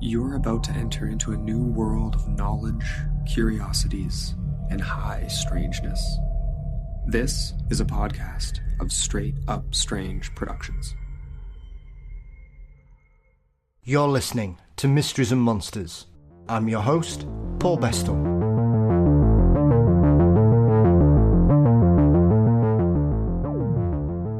You're about to enter into a new world of knowledge, curiosities, and high strangeness. This is a podcast of Straight Up Strange Productions. You're listening to Mysteries and Monsters. I'm your host, Paul Bestall.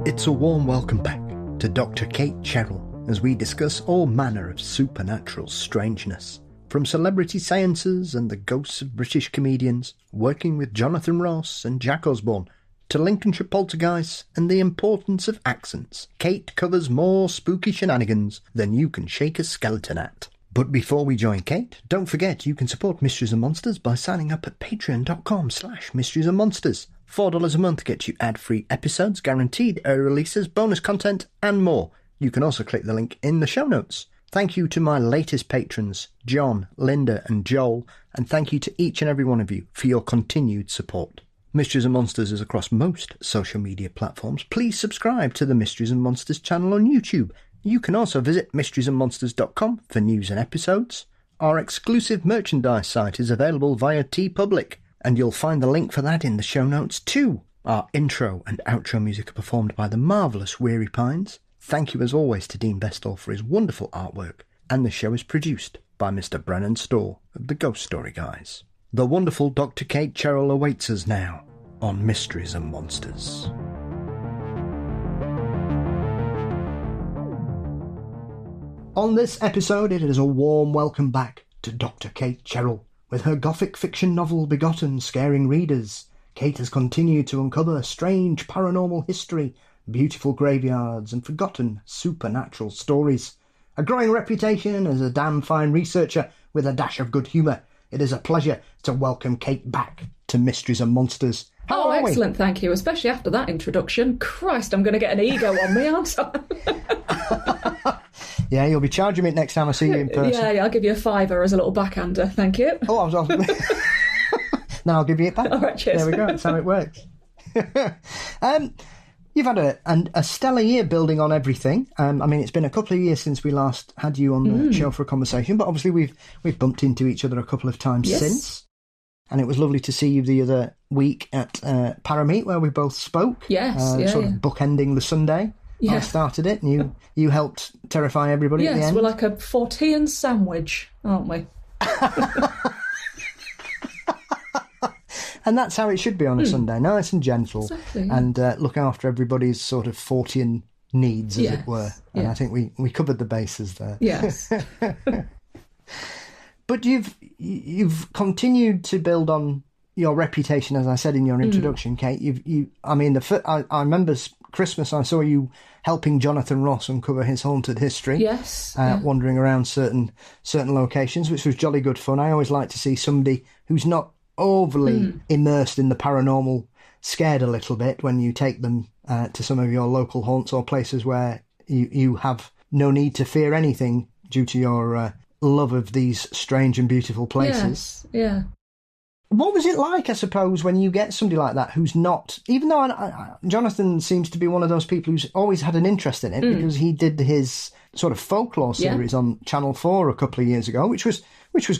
It's a warm welcome back to Dr Kate Cherrell as we discuss all manner of supernatural strangeness, from celebrity seances and the ghosts of British comedians, working with Jonathan Ross and Jack Osborne, to Lincolnshire poltergeists and the importance of accents. Kate covers more spooky shenanigans than you can shake a skeleton at. But before we join Kate, don't forget you can support Mysteries and Monsters by signing up at patreon.com/mystriesandmonsters. $4 a month gets you ad-free episodes, guaranteed early releases, bonus content and more. You can also click the link in the show notes. Thank you to my latest patrons, John, Linda and Joel, and thank you to each and every one of you for your continued support. Mysteries and Monsters is across most social media platforms. Please subscribe to the Mysteries and Monsters channel on YouTube. You can also visit mysteriesandmonsters.com for news and episodes. Our exclusive merchandise site is available via TeePublic, and you'll find the link for that in the show notes too. Our intro and outro music are performed by the marvellous Weary Pines. Thank you as always to Dean Bestall for his wonderful artwork, and the show is produced by Mr. Brennan Storr of the Ghost Story Guys. The wonderful Dr Kate Cherrell awaits us now on Mysteries and Monsters. On this episode, it is a warm welcome back to Dr Kate Cherrell. With her Gothic fiction novel Begotten scaring readers, Kate has continued to uncover strange paranormal history, beautiful graveyards and forgotten supernatural stories. A growing reputation as a damn fine researcher with a dash of good humour, it is a pleasure to welcome Kate back to Mysteries and Monsters. How are excellent, thank you, especially after that introduction. Christ, I'm going to get an ego on me, aren't I? Yeah, you'll be charging me next time I see you in person. Yeah, I'll give you a $5 as a little backhander, thank you. Oh, I was off. Now I'll give you it back. All right, cheers. There we go, that's how it works. You've had a stellar year building on everything. I mean, it's been a couple of years since we last had you on the show for a conversation, but obviously we've bumped into each other a couple of times since. And it was lovely to see you the other week at Parameet, where we both spoke. Yes, sort of bookending the Sunday. Yeah. I started it, and you helped terrify everybody at the end. Yes, we're like a Fortean sandwich, aren't we? And that's how it should be on a Sunday, nice and gentle, exactly, and look after everybody's sort of Fortean needs, as it were. And I think we covered the bases there. Yes. But you've continued to build on your reputation, as I said in your introduction, Kate. I remember Christmas, I saw you helping Jonathan Ross uncover his haunted history. Yes. Wandering around certain locations, which was jolly good fun. I always like to see somebody who's not overly immersed in the paranormal scared a little bit when you take them to some of your local haunts or places where you have no need to fear anything due to your love of these strange and beautiful places. Yes, yeah. What was it like, I suppose, when you get somebody like that who's not... Even though Jonathan seems to be one of those people who's always had an interest in it, because he did his sort of folklore series on Channel 4 a couple of years ago, which was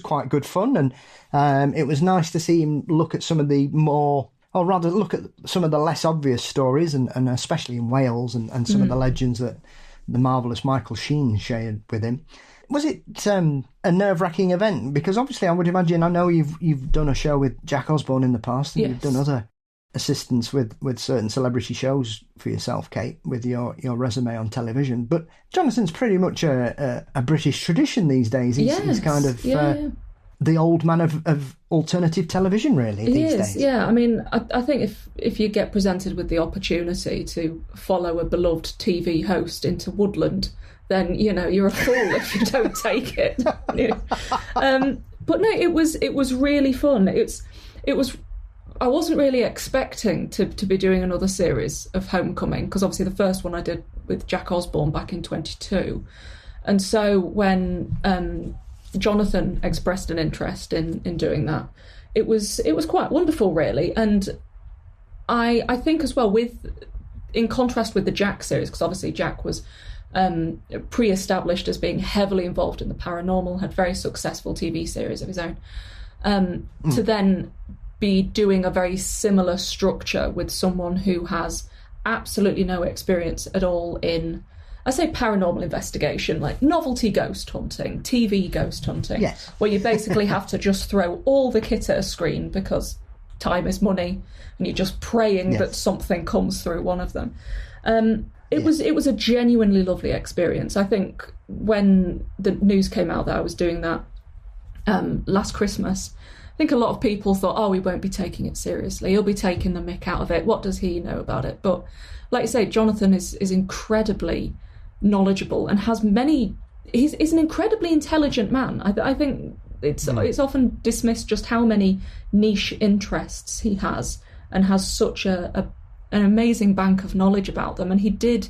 quite good fun. And it was nice to see him look at some of the more... Or rather, look at some of the less obvious stories, and especially in Wales, and some of the legends that the marvellous Michael Sheen shared with him. Was it a nerve-wracking event? Because obviously I would imagine, I know you've done a show with Jack Osborne in the past, and you've done other assistance with certain celebrity shows for yourself, Kate, with your resume on television. But Jonathan's pretty much a British tradition these days. He's kind of the old man of alternative television, really, these days. Yeah. I mean, I think if you get presented with the opportunity to follow a beloved TV host into woodland, then, you're a fool if you don't take it. But no, it was really fun. It was. I wasn't really expecting to be doing another series of Homecoming, because obviously the first one I did with Jack Osborne back in 22. And so when Jonathan expressed an interest in doing that, it was quite wonderful, really. And I think as well, in contrast with the Jack series, because obviously Jack was pre-established as being heavily involved in the paranormal, had very successful TV series of his own, to then be doing a very similar structure with someone who has absolutely no experience at all in, I say paranormal investigation, like novelty ghost hunting, TV ghost hunting, yes. where you basically have to just throw all the kit at a screen because time is money and you're just praying that something comes through one of them. It was a genuinely lovely experience. I think when the news came out that I was doing that last Christmas, I think a lot of people thought, oh, we won't be taking it seriously. He'll be taking the mick out of it. What does he know about it? But like you say, Jonathan is incredibly knowledgeable and has many... He's an incredibly intelligent man. I think it's often dismissed just how many niche interests he has, and has such an amazing bank of knowledge about them. And he did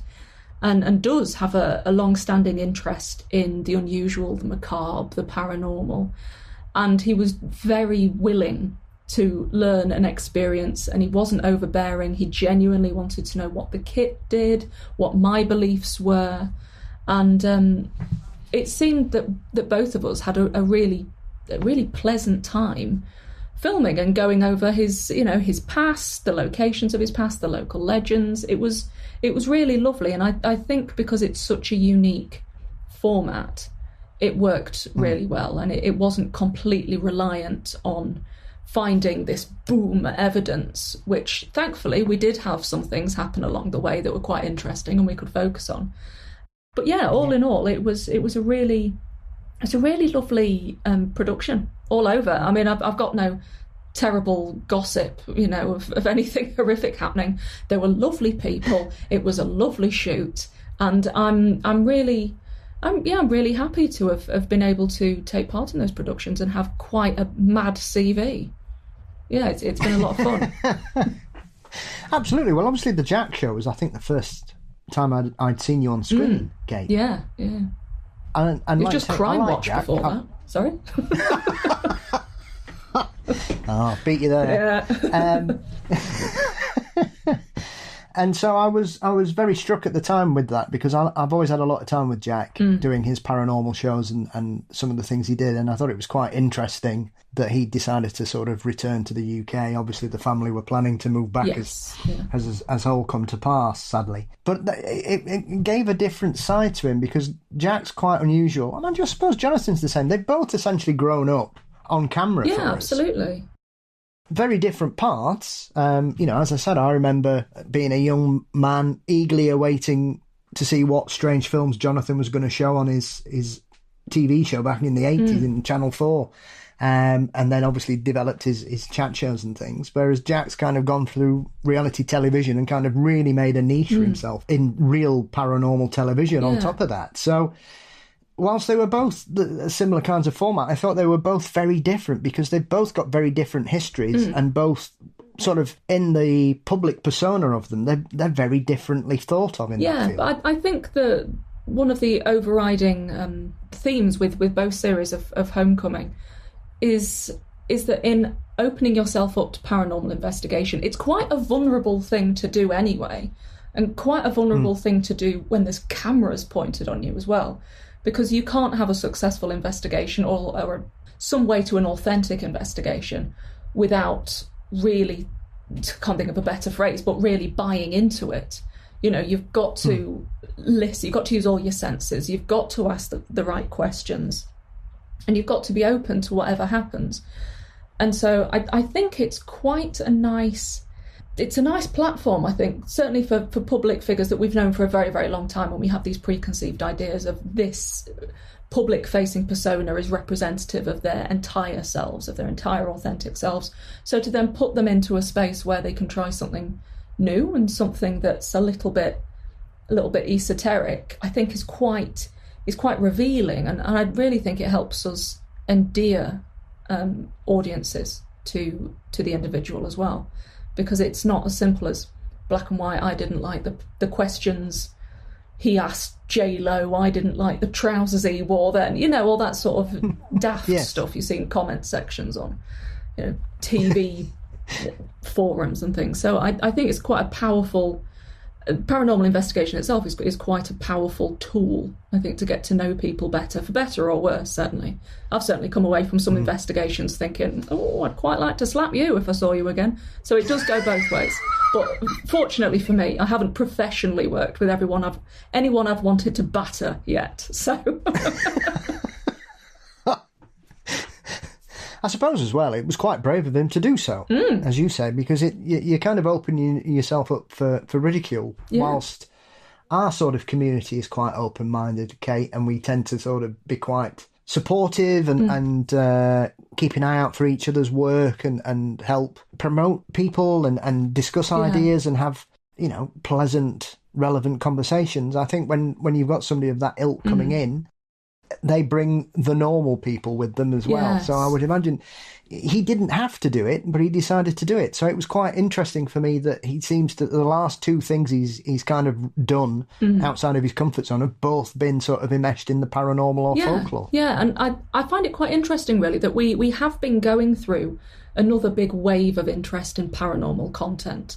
and does have a long-standing interest in the unusual, the macabre, the paranormal. And he was very willing to learn and experience, and he wasn't overbearing. He genuinely wanted to know what the kit did, what my beliefs were. And it seemed that both of us had a really pleasant time filming and going over his past, the locations of his past, the local legends. It was really lovely, and I think because it's such a unique format, it worked really well, and it wasn't completely reliant on finding this boom evidence, which thankfully we did have some things happen along the way that were quite interesting and we could focus on. But yeah, all in all, it was a really lovely production all over. I mean, I've got no terrible gossip, of anything horrific happening. There were lovely people. It was a lovely shoot, and I'm really happy to have been able to take part in those productions and have quite a mad CV. Yeah, it's been a lot of fun. Absolutely. Well, obviously the Jack show was, I think, the first time I'd seen you on screen, Kate. Yeah. And You've like just crime watched before that. Sorry. Oh, beat you there. Yeah. And so I was very struck at the time with that, because I've always had a lot of time with Jack doing his paranormal shows and some of the things he did, and I thought it was quite interesting that he decided to sort of return to the UK. Obviously, the family were planning to move back, as all come to pass, sadly. But it gave a different side to him, because Jack's quite unusual, and I suppose Jonathan's the same. They've both essentially grown up on camera for us. Yeah, absolutely. Very different parts. As I said, I remember being a young man eagerly awaiting to see what strange films Jonathan was going to show on his TV show back in the 80s in Channel 4. And then obviously developed his chat shows and things, whereas Jack's kind of gone through reality television and kind of really made a niche for himself in real paranormal television on top of that. So whilst they were both similar kinds of format, I thought they were both very different, because they've both got very different histories and both sort of in the public persona of them, they're very differently thought of in that field. Yeah, I think that one of the overriding themes with both series of Homecoming is that in opening yourself up to paranormal investigation, it's quite a vulnerable thing to do anyway, and quite a vulnerable thing to do when there's cameras pointed on you as well. Because you can't have a successful investigation or some way to an authentic investigation without really, can't think of a better phrase, but really buying into it. You've got to listen, you've got to use all your senses, you've got to ask the right questions, and you've got to be open to whatever happens. And so I think it's quite a nice... It's a nice platform, I think, certainly for public figures that we've known for a very, very long time, when we have these preconceived ideas of this public-facing persona is representative of their entire selves, of their entire authentic selves. So to then put them into a space where they can try something new and something that's a little bit esoteric, I think is quite revealing, and I really think it helps us endear audiences to the individual as well. Because it's not as simple as black and white. I didn't like the questions he asked J-Lo. I didn't like the trousers he wore then. All that sort of daft stuff you see in comment sections on TV forums and things. So I think it's quite a powerful paranormal investigation itself is quite a powerful tool, I think, to get to know people better, for better or worse, certainly. I've certainly come away from some investigations thinking, oh, I'd quite like to slap you if I saw you again. So it does go both ways. But fortunately for me, I haven't professionally worked with anyone I've wanted to batter yet. So... I suppose as well, it was quite brave of him to do so, as you said, because you kind of open yourself up for ridicule, whilst our sort of community is quite open-minded, Kate, and we tend to sort of be quite supportive and keep an eye out for each other's work and help promote people and discuss ideas and have, pleasant, relevant conversations. I think when you've got somebody of that ilk coming in, they bring the normal people with them as well. Yes. So I would imagine he didn't have to do it, but he decided to do it. So it was quite interesting for me that he seems to, the last two things he's kind of done outside of his comfort zone have both been sort of enmeshed in the paranormal or folklore. Yeah, and I find it quite interesting, really, that we have been going through another big wave of interest in paranormal content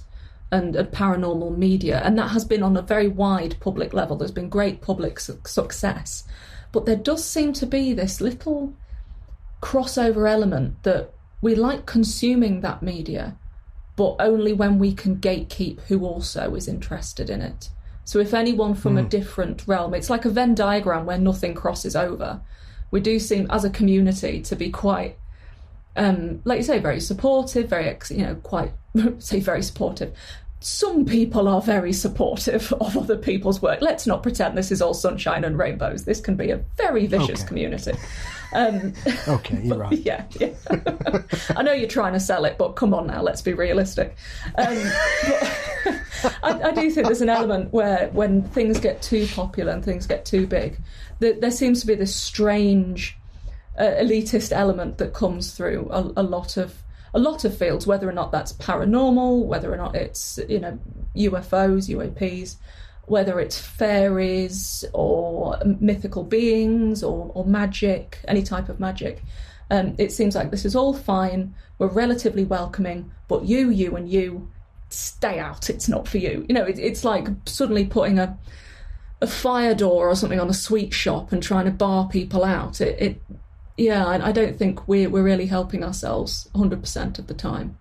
and paranormal media, and that has been on a very wide public level. There's been great public success. But there does seem to be this little crossover element that we like consuming that media, but only when we can gatekeep who also is interested in it. So if anyone from a different realm, it's like a Venn diagram where nothing crosses over. We do seem, as a community, to be quite, like you say, very supportive, very supportive. Some people are very supportive of other people's work. Let's not pretend this is all sunshine and rainbows. This can be a very vicious community. Okay, you're right. Yeah. I know you're trying to sell it, but come on now, let's be realistic. But I do think there's an element where when things get too popular and things get too big, there seems to be this strange elitist element that comes through a lot of fields, whether or not that's paranormal, whether or not it's, UFOs, UAPs, whether it's fairies or mythical beings or magic, any type of magic. It seems like this is all fine. We're relatively welcoming, but you and you, stay out. It's not for you. It's like suddenly putting a fire door or something on a sweet shop and trying to bar people out. Yeah, I don't think we're really helping ourselves 100% of the time.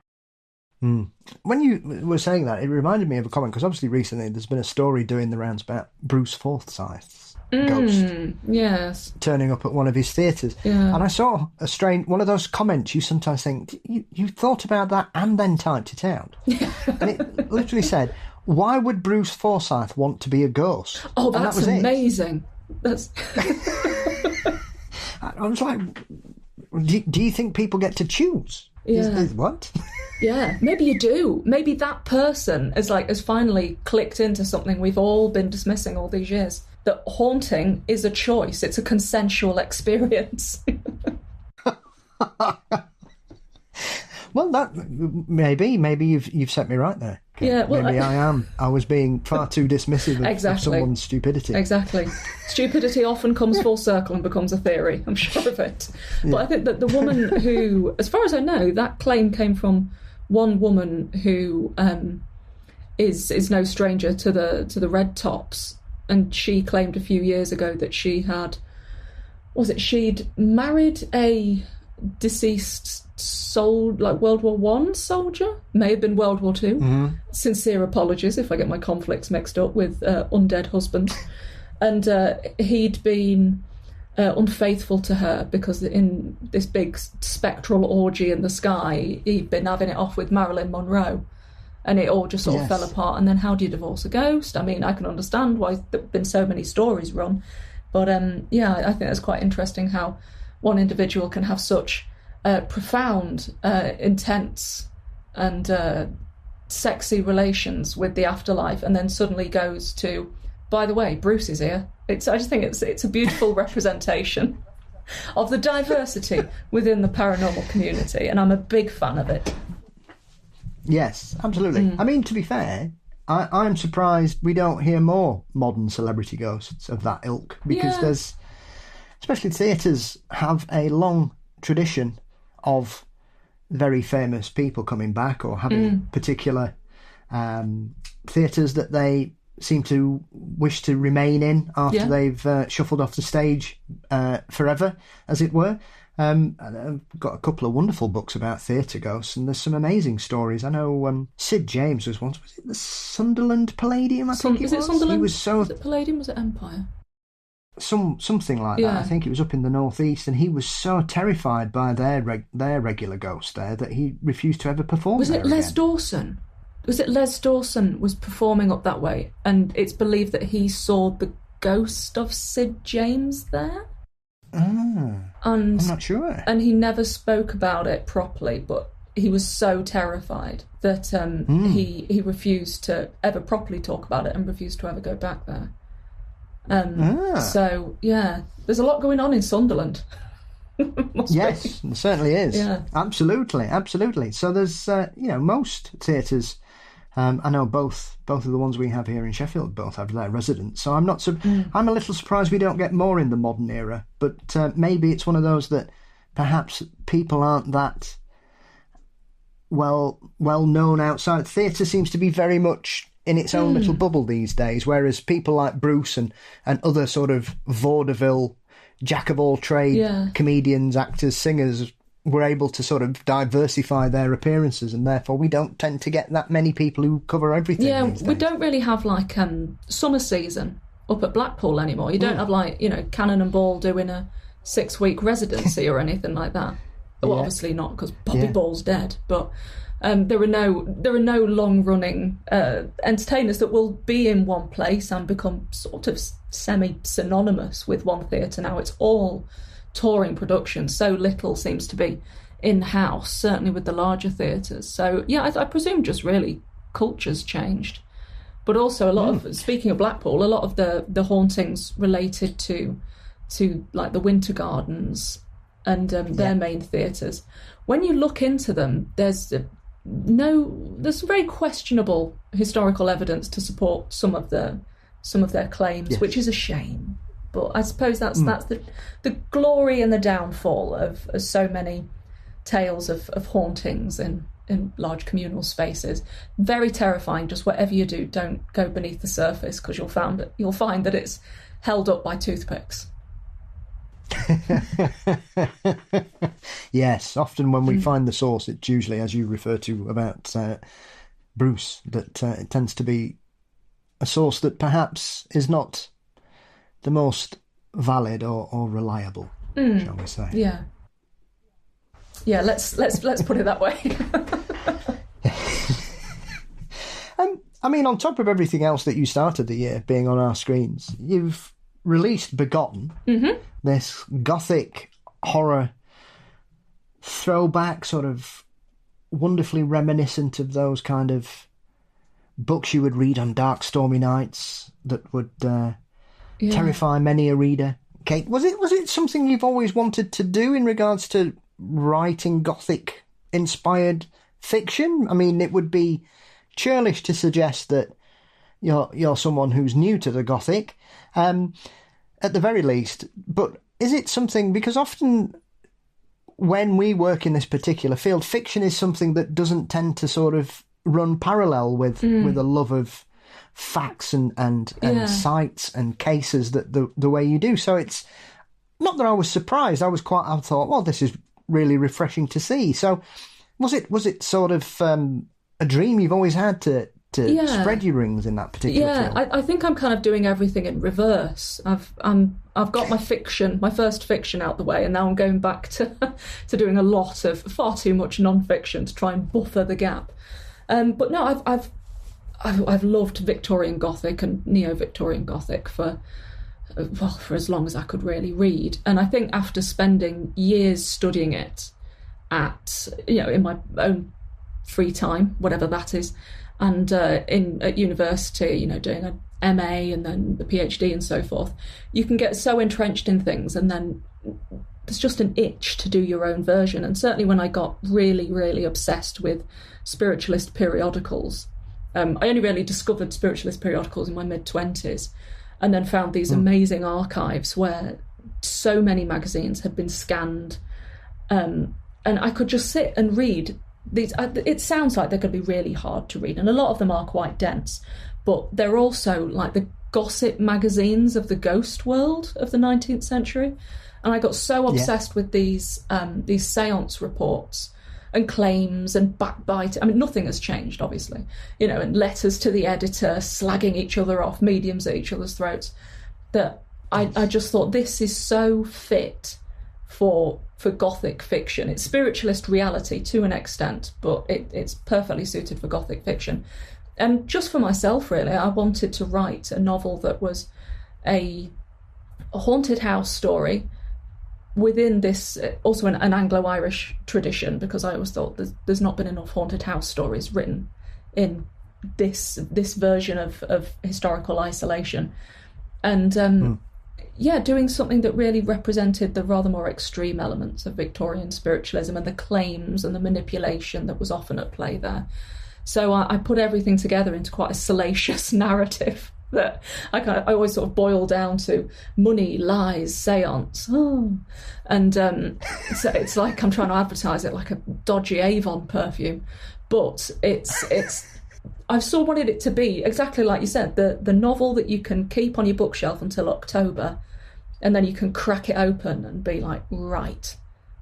When you were saying that, it reminded me of a comment, because obviously recently there's been a story doing the rounds about Bruce Forsyth's ghost turning up at one of his theatres. Yeah. And I saw a strange, one of those comments you sometimes think, you thought about that and then typed it out. And it literally said, why would Bruce Forsyth want to be a ghost? Oh, that's amazing. That's... I was like, do you think people get to choose? Yeah. What? Yeah, maybe you do. Maybe that person has finally clicked into something we've all been dismissing all these years. That haunting is a choice. It's a consensual experience. Well, that maybe you've set me right there. Okay. Yeah, well, maybe I was being far too dismissive of someone's stupidity. Exactly. Stupidity often comes full circle and becomes a theory. I'm sure of it. But I think that the woman who, as far as I know, that claim came from one woman who is no stranger to the red tops, and she claimed a few years ago that she'd married a deceased World War I soldier, may have been World War II. Sincere apologies if I get my conflicts mixed up with undead husbands. And he'd been unfaithful to her because in this big spectral orgy in the sky, he'd been having it off with Marilyn Monroe, and it all just sort of fell apart. And then how do you divorce a ghost? I mean, I can understand why there have been so many stories run, but I think that's quite interesting how one individual can have such profound, intense and sexy relations with the afterlife, and then suddenly goes to, by the way, Bruce is here. I just think it's a beautiful representation of the diversity within the paranormal community, and I'm a big fan of it. Yes, absolutely. I mean, to be fair, I'm surprised we don't hear more modern celebrity ghosts of that ilk, because there's, especially theatres, have a long tradition of very famous people coming back or having particular theatres that they seem to wish to remain in after they've shuffled off the stage forever, as it were. And I've got a couple of wonderful books about theatre ghosts, and there's some amazing stories. I know Sid James was once. Was it the Sunderland Palladium? I think it was. Is it Sunderland? He was so. Was it Palladium? Was it Empire? Something like that. I think it was up in the northeast, and he was so terrified by their regular ghost there that he refused to ever perform. Was it Les again. Dawson? Was it Les Dawson was performing up that way, and it's believed that he saw the ghost of Sid James there? And I'm not sure. And he never spoke about it properly, but he was so terrified that he refused to ever properly talk about it and refused to ever go back there. So, yeah, there's a lot going on in Sunderland. Yes, there certainly is. Yeah. Absolutely. So there's, most theatres, I know both of the ones we have here in Sheffield both have their residents. So I'm I'm a little surprised we don't get more in the modern era. But maybe it's one of those that perhaps people aren't that well known outside. Theatre seems to be very much in its own little bubble these days, whereas people like Bruce and other sort of vaudeville jack-of-all-trade comedians, actors, singers were able to sort of diversify their appearances, and therefore we don't tend to get that many people who cover everything. Yeah, we don't really have like summer season up at Blackpool anymore. You don't have like, Cannon and Ball doing a 6-week residency or anything like that. Well, obviously not, because Bobby Ball's dead, but there are no long-running entertainers that will be in one place and become sort of semi-synonymous with one theatre now. It's all touring productions. So little seems to be in-house, certainly with the larger theatres. So, yeah, I presume just really culture's changed. But also a lot of, speaking of Blackpool, a lot of the hauntings related to like the Winter Gardens and their main theatres. When you look into them, there's very questionable historical evidence to support some of their claims, which is a shame. But I suppose that's the glory and the downfall of so many tales of hauntings in large communal spaces. Very terrifying. Just whatever you do, don't go beneath the surface, because you'll find that it's held up by toothpicks. Yes, often when we find the source, it's usually, as you refer to about Bruce, that it tends to be a source that perhaps is not the most valid or reliable, shall we say? Yeah. Let's put it that way. I mean, on top of everything else that you started the year being on our screens, you've released Begotten, this Gothic horror throwback, sort of wonderfully reminiscent of those kind of books you would read on dark, stormy nights that would terrify many a reader. Kate, was it something you've always wanted to do in regards to writing Gothic inspired fiction? I mean, it would be churlish to suggest that you're someone who's new to the Gothic, at the very least. But is it something, because often when we work in this particular field, fiction is something that doesn't tend to sort of run parallel with a love of facts and sites and cases that the way you do. So it's not that I was surprised. I thought, well, this is really refreshing to see. So was it sort of a dream you've always had to spread your wings in that particular field? I think I'm kind of doing everything in reverse. I've got my first fiction out the way, and now I'm going back to doing a lot of far too much non-fiction to try and buffer the gap. But no, I've loved Victorian Gothic and Neo-Victorian Gothic for as long as I could really read. And I think after spending years studying it in my own free time, whatever that is, and at university, doing an MA and then the PhD and so forth, you can get so entrenched in things, and then there's just an itch to do your own version. And certainly when I got really, really obsessed with spiritualist periodicals, I only really discovered spiritualist periodicals in my mid-20s, and then found these amazing archives where so many magazines had been scanned, and I could just sit and read these. It sounds like they're going to be really hard to read, and a lot of them are quite dense, but they're also like the gossip magazines of the ghost world of the 19th century. And I got so obsessed with these seance reports and claims and backbiting. I mean, nothing has changed, obviously, and letters to the editor, slagging each other off, mediums at each other's throats, that I just thought this is so fit for Gothic fiction. It's spiritualist reality to an extent, but it's perfectly suited for Gothic fiction. And just for myself, really, I wanted to write a novel that was a haunted house story within this, also an Anglo-Irish tradition, because I always thought there's not been enough haunted house stories written in this version of historical isolation. And doing something that really represented the rather more extreme elements of Victorian spiritualism and the claims and the manipulation that was often at play there. So I put everything together into quite a salacious narrative that I always sort of boil down to: money, lies, seance. Oh. And so it's like I'm trying to advertise it like a dodgy Avon perfume. But it's I've still wanted it to be exactly like you said, the novel that you can keep on your bookshelf until October, and then you can crack it open and be like, right,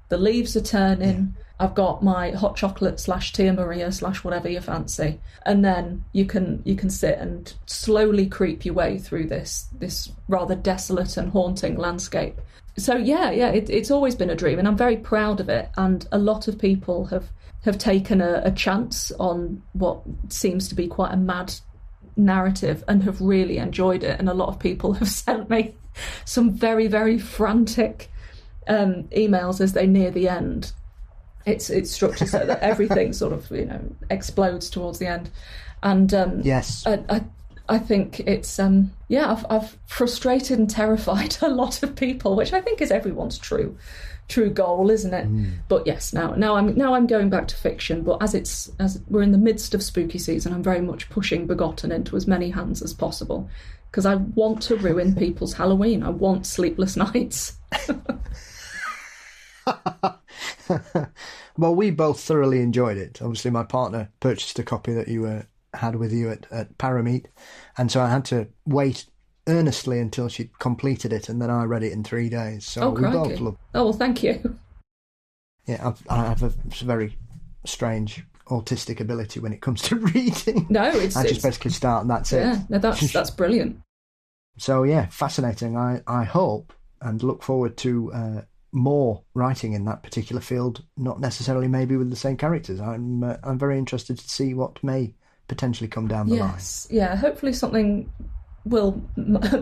the leaves are turning. I've got my hot chocolate / Tia Maria / whatever you fancy, and then you can sit and slowly creep your way through this rather desolate and haunting landscape. So it's always been a dream, and I'm very proud of it. And a lot of people have taken a chance on what seems to be quite a mad narrative and have really enjoyed it. And a lot of people have sent me some very, very frantic emails as they near the end. It's structured so that everything sort of explodes towards the end, and yes, I think it's I've frustrated and terrified a lot of people, which I think is everyone's true goal, isn't it? But yes, now I'm going back to fiction, but as we're in the midst of spooky season, I'm very much pushing Begotten into as many hands as possible, because I want to ruin people's Halloween. I want sleepless nights. Well, we both thoroughly enjoyed it. Obviously, my partner purchased a copy that you had with you at Parameet, and so I had to wait earnestly until she'd completed it, and then I read it in 3 days. So we both loved it. Oh, well, thank you. Yeah, I have a very strange autistic ability when it comes to reading. No, I just basically start and that's it. Yeah, no, that's brilliant. So yeah, fascinating. I hope and look forward to more writing in that particular field, not necessarily maybe with the same characters. I'm very interested to see what may potentially come down the line. Yes, yeah, hopefully something will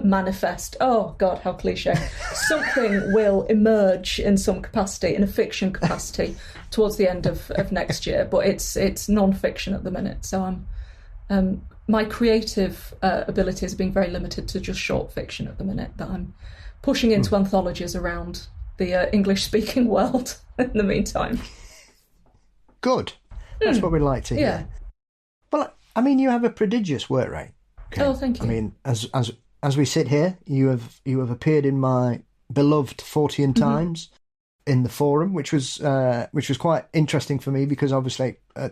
manifest. Oh God, how cliche. Something will emerge in some capacity, in a fiction capacity, towards the end of next year. But it's non-fiction at the minute, so my creative abilities are being very limited to just short fiction at the minute, that I'm pushing into anthologies around the English-speaking world in the meantime. Good. That's what we'd like to hear. Yeah. Well, I mean, you have a prodigious work rate. Okay? Oh, thank you. I mean, as we sit here, you have appeared in my beloved Fortean Times in the forum, which was quite interesting for me, because obviously I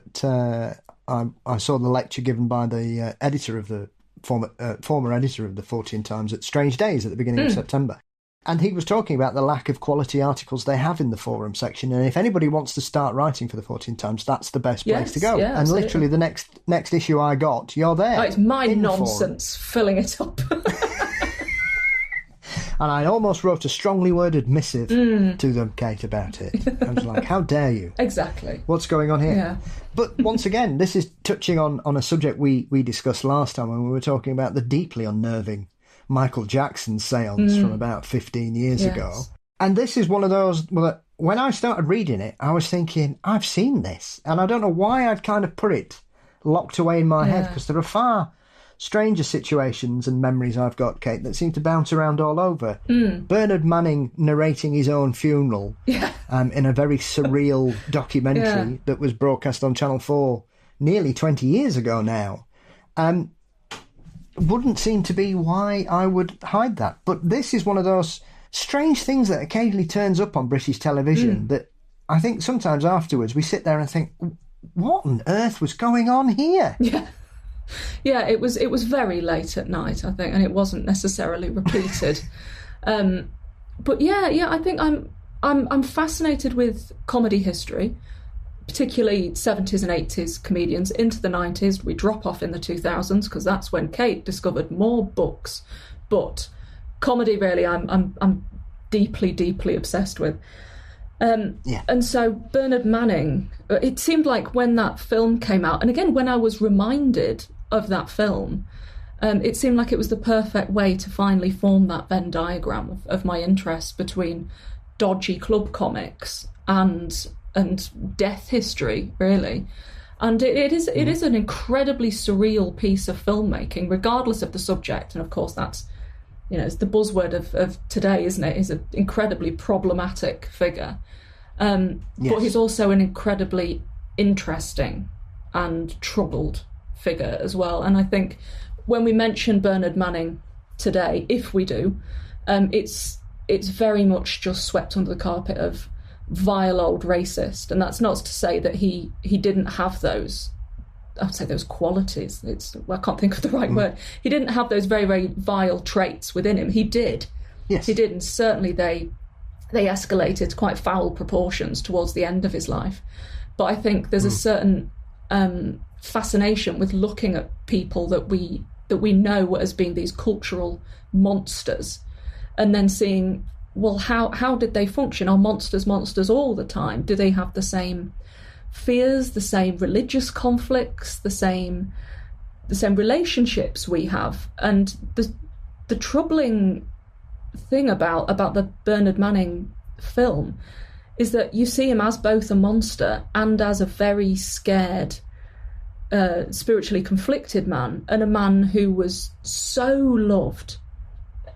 saw the lecture given by the editor of the former editor of the Fortean Times at Strange Days at the beginning of September. And he was talking about the lack of quality articles they have in the forum section. And if anybody wants to start writing for the Fortean Times, that's the best place to go. Yeah, and literally the next issue I got, you're there. Oh, it's my nonsense filling it up. And I almost wrote a strongly worded missive to them, Kate, about it. I was like, how dare you? Exactly. What's going on here? Yeah. But once again, this is touching on a subject we discussed last time when we were talking about the deeply unnerving Michael Jackson seance from about 15 years ago. And this is one of those, well, when I started reading it, I was thinking, I've seen this. And I don't know why I'd kind of put it locked away in my head, because there are far stranger situations and memories I've got, Kate, that seem to bounce around all over. Bernard Manning narrating his own funeral in a very surreal documentary that was broadcast on Channel 4 nearly 20 years ago now. Wouldn't seem to be why I would hide that. But this is one of those strange things that occasionally turns up on British television that I think sometimes afterwards we sit there and think, what on earth was going on here? Yeah. Yeah, it was very late at night, I think, and it wasn't necessarily repeated. But yeah, I think I'm fascinated with comedy history, particularly 70s and 80s comedians. Into the 90s, we drop off in the 2000s because that's when Kate discovered more books. But comedy, really, I'm deeply obsessed with. And so Bernard Manning, it seemed like when that film came out, and again when I was reminded of that film, it seemed like it was the perfect way to finally form that Venn diagram of my interest between dodgy club comics and death history, really. And it is an incredibly surreal piece of filmmaking, regardless of the subject. And of course that's, it's the buzzword of today, isn't it? He's an incredibly problematic figure. But he's also an incredibly interesting and troubled figure as well. And I think when we mention Bernard Manning today, if we do, it's very much just swept under the carpet of vile old racist. And that's not to say that he didn't have those, I would say those qualities. I can't think of the right word. He didn't have those very, very vile traits within him. He did. Yes. He did, and certainly they escalated to quite foul proportions towards the end of his life. But I think there's a certain fascination with looking at people that we know as being these cultural monsters, and then seeing, well, how did they function? Are monsters all the time? Do they have the same fears, the same religious conflicts, the same relationships we have? And the troubling thing about the Bernard Manning film is that you see him as both a monster and as a very scared, spiritually conflicted man, and a man who was so loved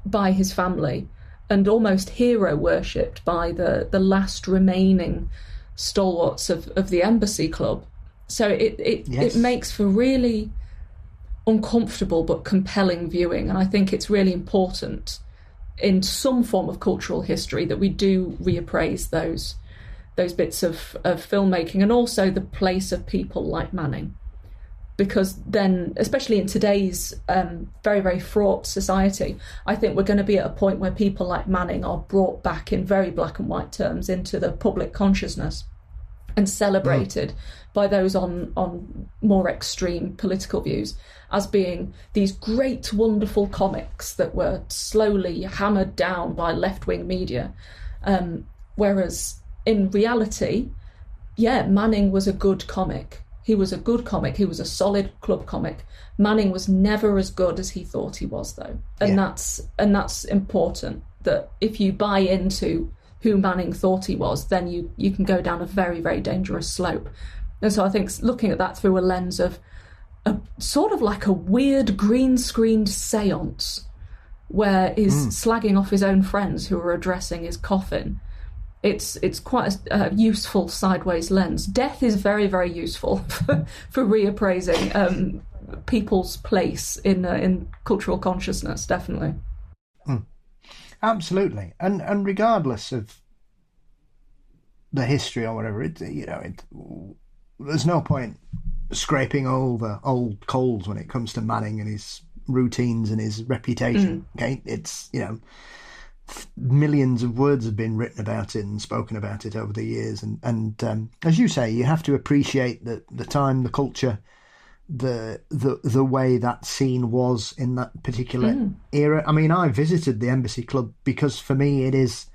by his family and almost hero worshipped by the last remaining stalwarts of the Embassy Club. So it makes for really uncomfortable but compelling viewing, and I think it's really important in some form of cultural history that we do reappraise those bits of filmmaking, and also the place of people like Manning. Because then, especially in today's very, very fraught society, I think we're going to be at a point where people like Manning are brought back in very black and white terms into the public consciousness and celebrated by those on more extreme political views as being these great, wonderful comics that were slowly hammered down by left-wing media. Whereas in reality, Manning was a good comic. He was a good comic. He was a solid club comic. Manning was never as good as he thought he was, though. And that's important, that if you buy into who Manning thought he was, then you can go down a very, very dangerous slope. And so I think looking at that through a lens of a sort of like a weird green-screened seance where he's slagging off his own friends who are addressing his coffin, it's quite a useful sideways lens. Death is very, very useful for reappraising people's place in cultural consciousness, definitely. Absolutely, and regardless of the history or whatever, there's no point scraping over old coals when it comes to Manning and his routines and his reputation. Okay, it's millions of words have been written about it and spoken about it over the years, and as you say, you have to appreciate the time, the culture, the way that scene was in that particular era. I mean, I visited the Embassy Club because for me it is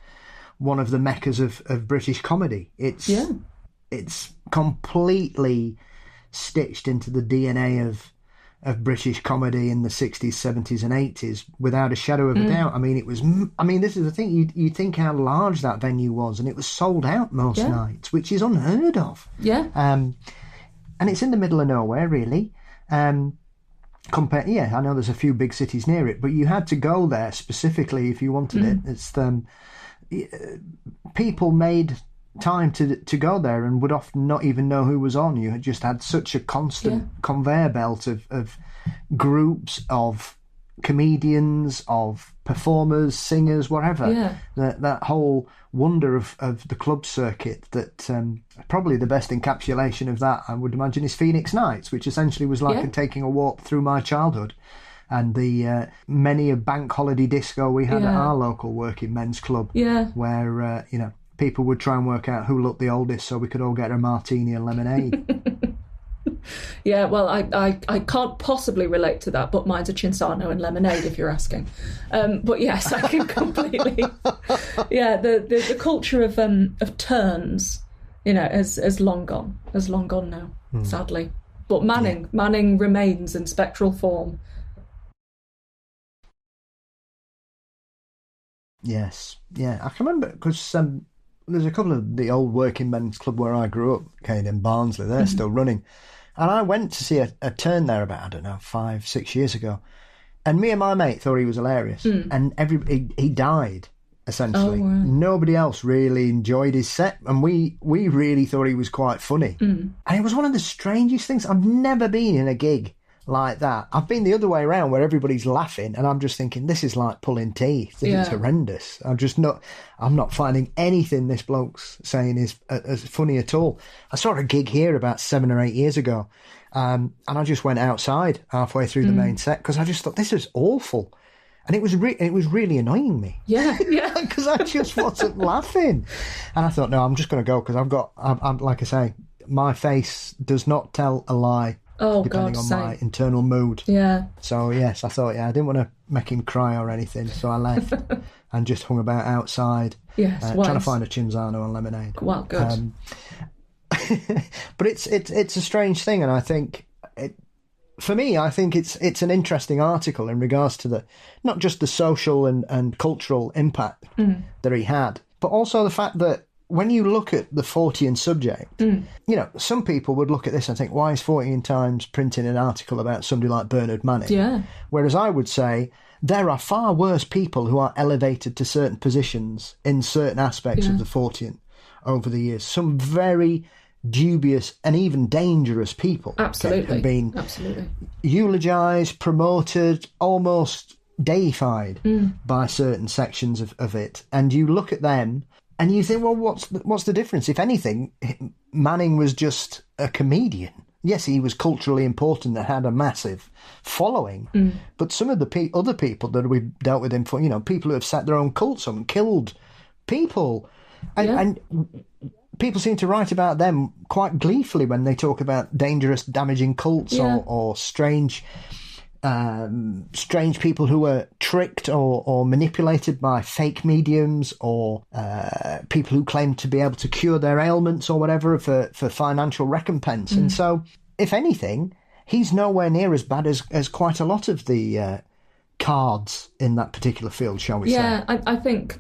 one of the meccas of British comedy. It's completely stitched into the DNA of British comedy in the 60s, 70s and 80s without a shadow of a doubt. I mean, this is the thing, you think how large that venue was, and it was sold out most nights, which is unheard of. And it's in the middle of nowhere, really. I know there's a few big cities near it, but you had to go there specifically if you wanted it. It's people made time to go there and would often not even know who was on. You had just had such a constant conveyor belt of groups of comedians, of performers, singers, whatever. Yeah. That whole wonder of the club circuit, that probably the best encapsulation of that, I would imagine, is Phoenix Nights, which essentially was like taking a walk through my childhood. And the many a bank holiday disco we had at our local working men's club, where people would try and work out who looked the oldest so we could all get a martini and lemonade. Yeah, well, I can't possibly relate to that, but mine's a Cinsano and lemonade, if you're asking. But yes, I can completely. Yeah, the culture of turns, has long gone now, sadly. But Manning remains in spectral form. Yes, yeah, I can remember because there's a couple of the old working men's club where I grew up, kind in Barnsley. They're still running. And I went to see a turn there about, 5-6 years ago. And me and my mate thought he was hilarious. And he died, essentially. Oh, wow. Nobody else really enjoyed his set. And we really thought he was quite funny. And it was one of the strangest things. I've never been in a gig like that. I've been the other way around where everybody's laughing and I'm just thinking, this is like pulling teeth. It's horrendous. I'm not finding anything this bloke's saying is as funny at all. I saw a gig here about 7 or 8 years ago, and I just went outside halfway through the main set because I just thought, this is awful. And it was really annoying me. Yeah. Because I just wasn't laughing. And I thought, no, I'm just going to go because I'm like I say, my face does not tell a lie. Depending on my internal mood. Yeah. So, yes, I thought, I didn't want to make him cry or anything, so I left and just hung about outside. Yes, trying to find a Cinzano and lemonade. Well, good. But it's a strange thing, and I think, for me, I think it's an interesting article in regards to not just the social and cultural impact that he had, but also the fact that when you look at the Fortean subject, some people would look at this and think, why is Fortean Times printing an article about somebody like Bernard Manning? Yeah. Whereas I would say there are far worse people who are elevated to certain positions in certain aspects of the Fortean over the years. Some very dubious and even dangerous people. Absolutely. Have been eulogised, promoted, almost deified by certain sections of it. And you look at them and you think, well, what's the difference? If anything, Manning was just a comedian. Yes, he was culturally important and had a massive following. But some of the other people that we've dealt with him for, people who have set their own cults up and killed people. And people seem to write about them quite gleefully when they talk about dangerous, damaging cults or strange people who were tricked or manipulated by fake mediums or people who claimed to be able to cure their ailments or whatever for financial recompense. And so, if anything, he's nowhere near as bad as quite a lot of the cards in that particular field, shall we say. Yeah, I think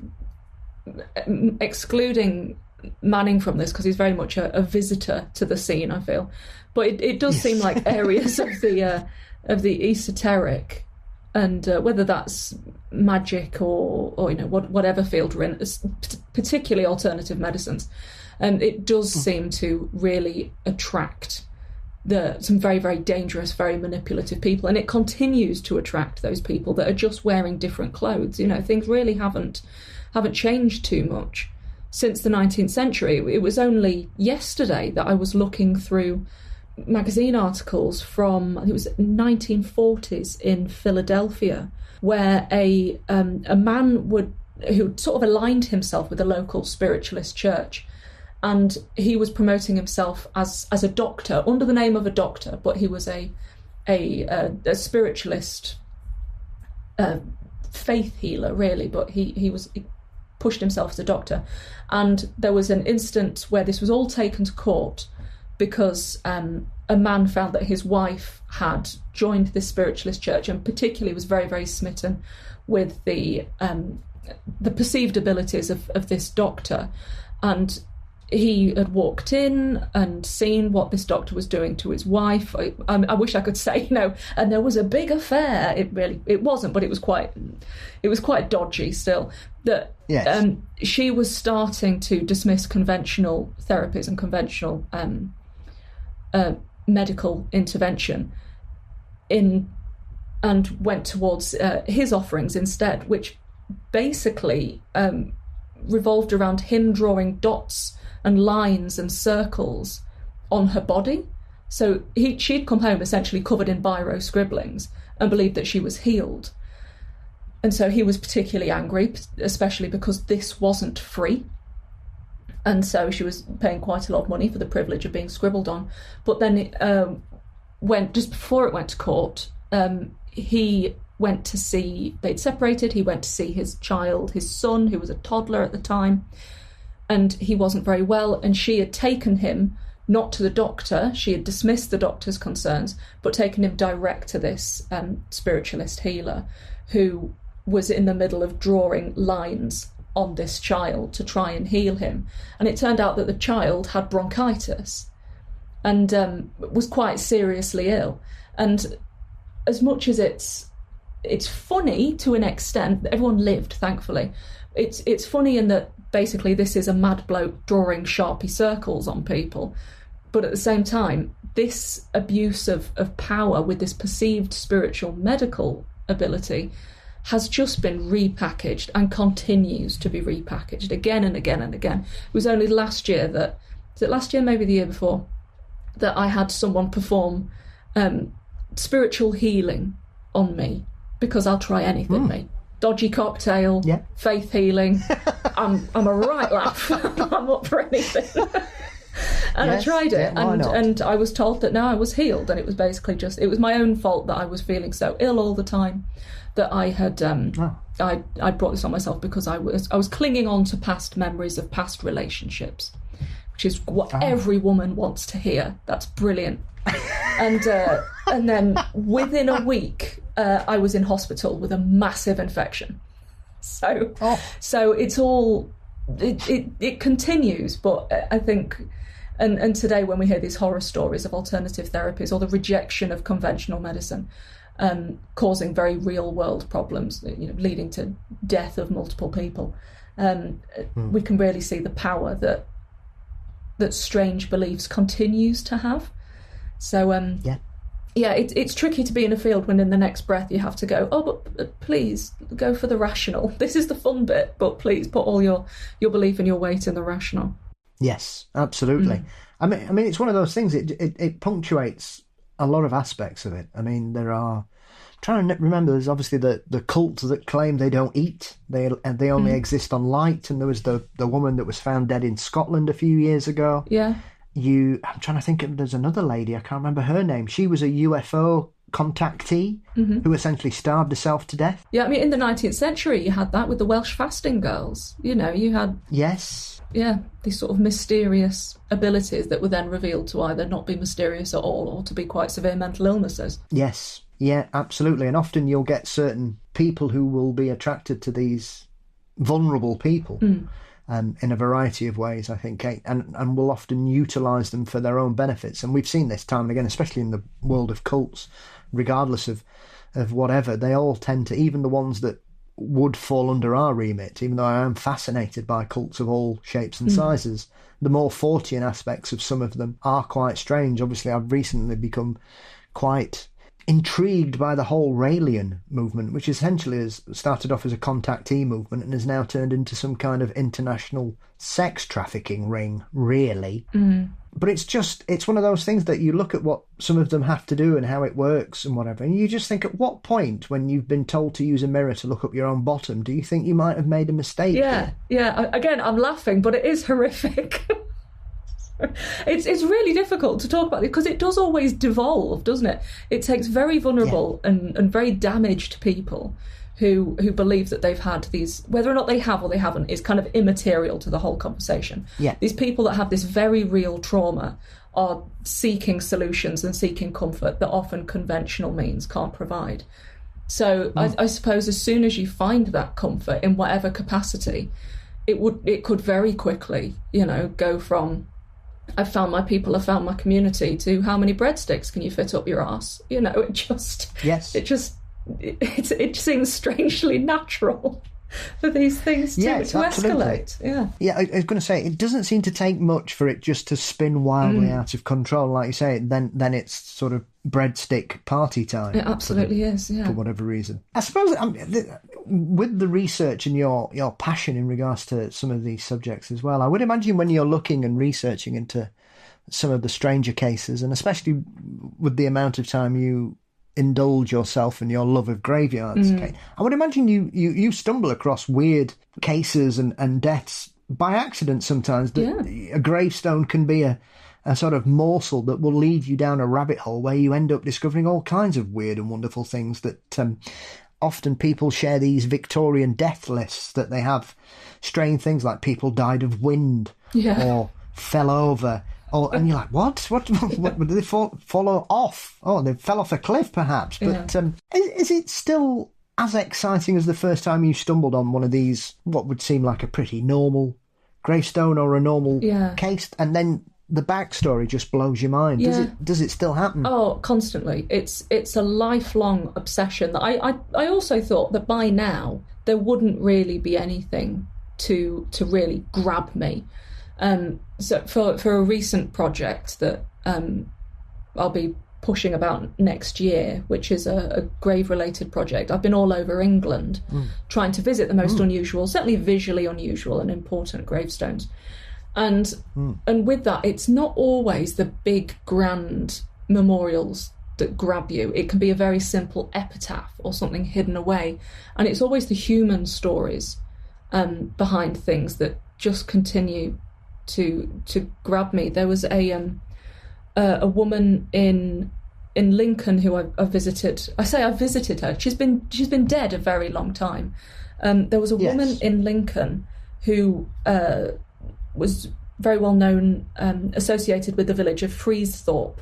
excluding Manning from this, because he's very much a visitor to the scene, I feel. But it does seem like areas of the esoteric, and whether that's magic or whatever field we're in, particularly alternative medicines, and it does seem to really attract some very, very dangerous, very manipulative people, and it continues to attract those people that are just wearing different clothes. Things really haven't changed too much since the 19th century. It was only yesterday that I was looking through magazine articles from, I think it was 1940s in Philadelphia, where a man who sort of aligned himself with a local spiritualist church, and he was promoting himself as a doctor under the name of a doctor, but he was a spiritualist faith healer, really. But he pushed himself as a doctor, and there was an instance where this was all taken to court because a man found that his wife had joined this spiritualist church and particularly was very, very smitten with the perceived abilities of this doctor. And he had walked in and seen what this doctor was doing to his wife. I wish I could say, and there was a big affair. It wasn't, but it was quite dodgy still. That she was starting to dismiss conventional therapies and conventional medical intervention and went towards his offerings instead, which basically revolved around him drawing dots and lines and circles on her body. So she'd come home essentially covered in biro scribblings and believed that she was healed. And so he was particularly angry, especially because this wasn't free. And so she was paying quite a lot of money for the privilege of being scribbled on. But then just before it went to court, he went to see, they'd separated, he went to see his child, his son, who was a toddler at the time, and he wasn't very well, and she had taken him not to the doctor, she had dismissed the doctor's concerns, but taken him direct to this spiritualist healer who was in the middle of drawing lines on this child to try and heal him. And it turned out that the child had bronchitis and was quite seriously ill. And as much as it's funny to an extent, everyone lived, thankfully. It's funny in that basically this is a mad bloke drawing Sharpie circles on people. But at the same time, this abuse of power with this perceived spiritual medical ability has just been repackaged and continues to be repackaged again and again and again. It was only last year maybe the year before, that I had someone perform spiritual healing on me, because I'll try anything, mate. Dodgy cocktail, faith healing. I'm a right laugh. I'm up for anything. And I tried it, and I was told that now I was healed, and it was basically it was my own fault that I was feeling so ill all the time, that I had I brought this on myself because I was clinging on to past memories of past relationships, which is what every woman wants to hear. That's brilliant. And then within a week, I was in hospital with a massive infection. So it's all it continues, but I think. And today, when we hear these horror stories of alternative therapies or the rejection of conventional medicine, causing very real-world problems, leading to death of multiple people, we can really see the power that strange beliefs continues to have. So, it's tricky to be in a field when in the next breath you have to go, but please go for the rational. This is the fun bit, but please put all your belief and your weight in the rational. Yes, absolutely. I mean, it's one of those things. It punctuates a lot of aspects of it. I mean, there are. I'm trying to remember. There's obviously the cult that claim they don't eat. They only exist on light. And there was the woman that was found dead in Scotland a few years ago. Yeah. I'm trying to think of. There's another lady. I can't remember her name. She was a UFO contactee who essentially starved herself to death. Yeah, I mean, in the 19th century, you had that with the Welsh fasting girls. You had. Yes. Yeah, these sort of mysterious abilities that were then revealed to either not be mysterious at all or to be quite severe mental illnesses. Yes, yeah, absolutely. And often you'll get certain people who will be attracted to these vulnerable people in a variety of ways, I think, Kate, and will often utilise them for their own benefits. And we've seen this time and again, especially in the world of cults, regardless of whatever, they all tend to, even the ones that would fall under our remit, even though I am fascinated by cults of all shapes and sizes. The more Fortean aspects of some of them are quite strange. Obviously, I've recently become quite intrigued by the whole Raelian movement, which essentially has started off as a contactee movement and has now turned into some kind of international sex trafficking ring, really. But it's one of those things that you look at what some of them have to do and how it works and whatever, and you just think, at what point, when you've been told to use a mirror to look up your own bottom, do you think you might have made a mistake? Yeah. Again, I'm laughing, but it is horrific. It's really difficult to talk about it because it does always devolve, doesn't it? It takes very vulnerable and very damaged people who believe that they've had these, whether or not they have or they haven't, is kind of immaterial to the whole conversation. Yeah. These people that have this very real trauma are seeking solutions and seeking comfort that often conventional means can't provide. So I suppose as soon as you find that comfort in whatever capacity, it could very quickly, go from I've found my people, I've found my community, to how many breadsticks can you fit up your arse? It seems strangely natural. for these things to escalate. Yeah, I was going to say, it doesn't seem to take much for it just to spin wildly out of control. Like you say, then it's sort of breadstick party time. It absolutely is, for whatever reason. I suppose with the research and your passion in regards to some of these subjects as well, I would imagine when you're looking and researching into some of the stranger cases, and especially with the amount of time you indulge yourself in your love of graveyards, I would imagine you stumble across weird cases and deaths by accident sometimes. A gravestone can be a sort of morsel that will lead you down a rabbit hole where you end up discovering all kinds of weird and wonderful things that often people share these Victorian death lists that they have strange things like people died of wind or fell over. And you're like, what did they fall off? Oh, they fell off a cliff, perhaps. But is it still as exciting as the first time you stumbled on one of these, what would seem like a pretty normal gravestone or a normal case, and then the backstory just blows your mind? Does it still happen? Oh, constantly. It's a lifelong obsession. I also thought that by now there wouldn't really be anything to really grab me. So for a recent project that I'll be pushing about next year, which is a grave-related project, I've been all over England trying to visit the most unusual, certainly visually unusual and important gravestones. And with that, it's not always the big, grand memorials that grab you. It can be a very simple epitaph or something hidden away. And it's always the human stories behind things that just continue to grab me. There was a woman in Lincoln who I visited. I say I visited her. She's been dead a very long time. There was a woman in Lincoln who was very well known, associated with the village of Freesthorpe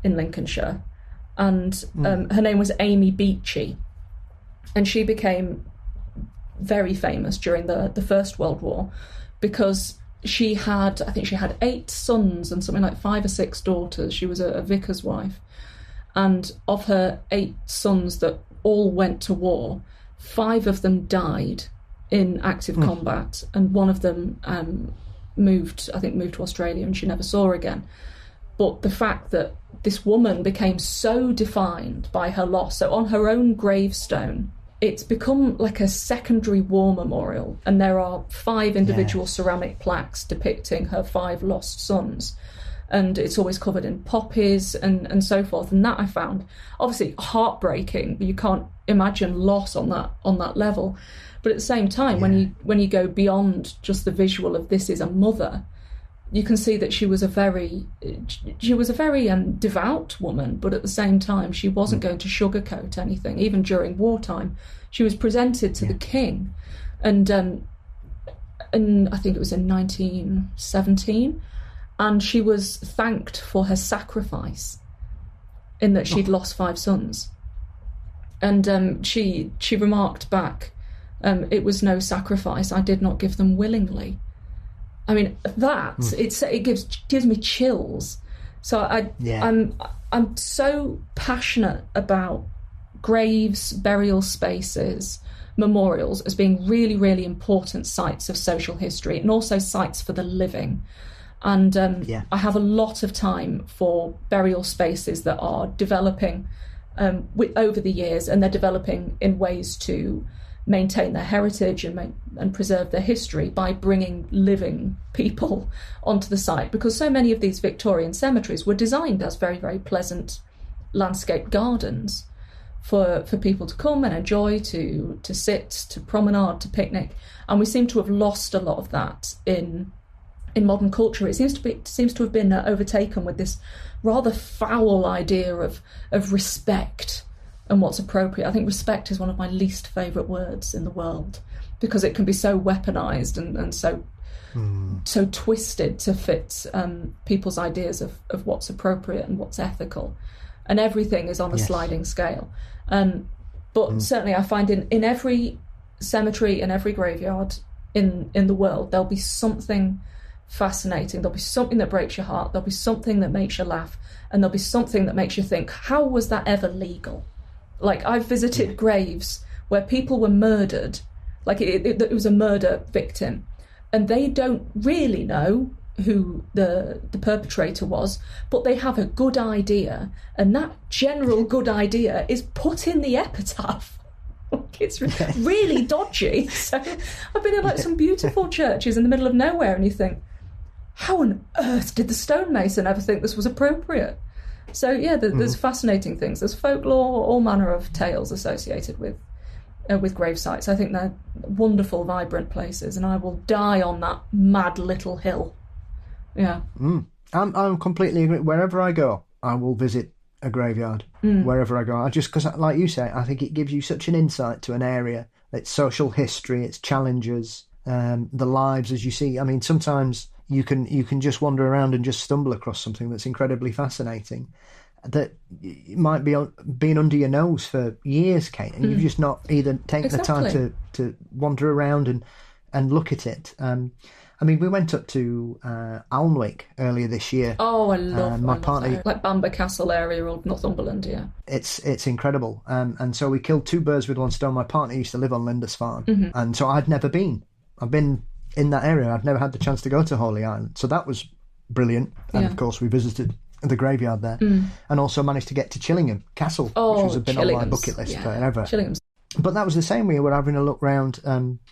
in Lincolnshire, and her name was Amy Beachy, and she became very famous during the First World War because she had 8 sons and something like 5 or 6 daughters. She was a vicar's wife. And of her 8 sons that all went to war, 5 of them died in active combat, and one of them moved to Australia, and she never saw again. But the fact that this woman became so defined by her loss, so on her own gravestone, it's become like a secondary war memorial, and there are 5 individual ceramic plaques depicting her 5 lost sons, and it's always covered in poppies and so forth. And that I found obviously heartbreaking. You can't imagine loss on that level, but at the same time, when you go beyond just the visual of this is a mother, you can see that she was a very devout woman, but at the same time, she wasn't going to sugarcoat anything. Even during wartime, she was presented to the king, and I think it was in 1917, and she was thanked for her sacrifice, in that she'd lost 5 sons, and she remarked back, "It was no sacrifice. I did not give them willingly." I mean, it gives me chills. So I'm so passionate about graves, burial spaces, memorials as being really, really important sites of social history, and also sites for the living. And I have a lot of time for burial spaces that are developing over the years, and they're developing in ways to maintain their heritage and preserve their history by bringing living people onto the site, because so many of these Victorian cemeteries were designed as very, very pleasant landscape gardens for people to come and enjoy, to sit, to promenade, to picnic, and we seem to have lost a lot of that in modern culture. It seems to have been overtaken with this rather foul idea of respect and what's appropriate. I think respect is one of my least favourite words in the world, because it can be so weaponised and so twisted to fit people's ideas of what's appropriate and what's ethical, and everything is on a sliding scale. But certainly I find in every cemetery, in every graveyard in the world, there'll be something fascinating, there'll be something that breaks your heart, there'll be something that makes you laugh, and there'll be something that makes you think, how was that ever legal? Like, I've visited graves where people were murdered Like it was a murder victim. And they don't really know who the perpetrator was, but they have a good idea. And that general good idea is put in the epitaph. It's really dodgy. So I've been in like some beautiful churches in the middle of nowhere, and you think, how on earth did the stonemason ever think this was appropriate? So yeah, there's fascinating things. There's folklore, all manner of tales associated with grave sites. I think they're wonderful, vibrant places, and I will die on that mad little hill. Yeah. I'm completely agree. Wherever I go, I will visit a graveyard. Wherever I go, because, like you say, I think it gives you such an insight to an area, its social history, its challenges, the lives as you see. I mean, sometimes you can just wander around and just stumble across something that's incredibly fascinating, that might be been under your nose for years, Kate, and you've just not either taken the time to wander around and look at it. I mean, we went up to Alnwick earlier this year. Oh, I love my partner, like Bamber Castle area of Northumberland. Yeah, it's incredible. And so we killed two birds with one stone. My partner used to live on Lindisfarne, and so I'd never been. I've been in that area. I've never had the chance to go to Holy Island, so that was brilliant. And of course, we visited the graveyard there, and also managed to get to Chillingham Castle, which has been on my bucket list forever. Chillingham's. But that was the same way. We're having a look round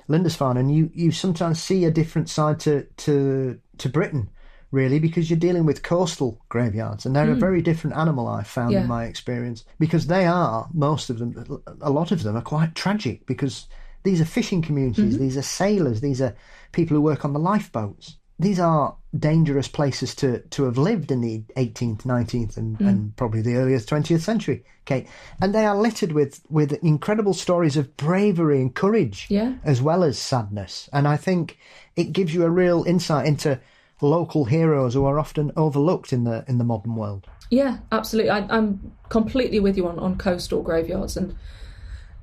Lindisfarne, and you sometimes see a different side to Britain, really, because you're dealing with coastal graveyards, and they're a very different animal, I've found in my experience, because they are, most of them, a lot of them are quite tragic, because these are fishing communities, these are sailors, these are people who work on the lifeboats. These are dangerous places to have lived in the 18th, 19th and probably the earliest 20th century, Kate. And they are littered with incredible stories of bravery and courage, as well as sadness. And I think it gives you a real insight into local heroes who are often overlooked in the modern world. Yeah, absolutely. I'm completely with you on coastal graveyards.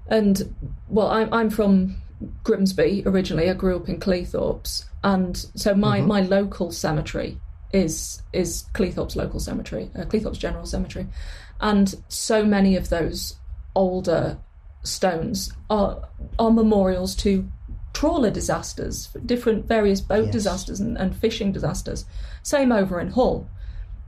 And well, I'm from Grimsby originally. I grew up in Cleethorpes, and so my local cemetery is Cleethorpes local cemetery, Cleethorpes General Cemetery, and so many of those older stones are memorials to trawler disasters, different various boat disasters and fishing disasters. Same over in Hull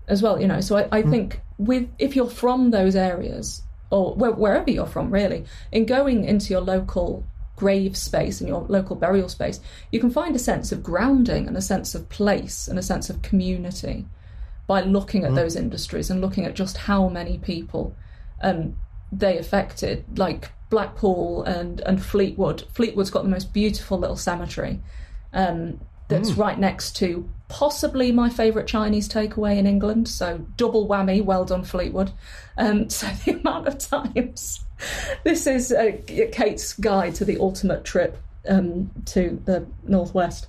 as well, you know. So I think if you're from those areas, or wherever you're from really, in going into your local grave space and your local burial space, you can find a sense of grounding and a sense of place and a sense of community by looking at those industries and looking at just how many people they affected, like Blackpool and Fleetwood. Fleetwood's got the most beautiful little cemetery that's right next to possibly my favourite Chinese takeaway in England, so double whammy, well done Fleetwood. So the amount of times, this is Kate's guide to the ultimate trip to the northwest,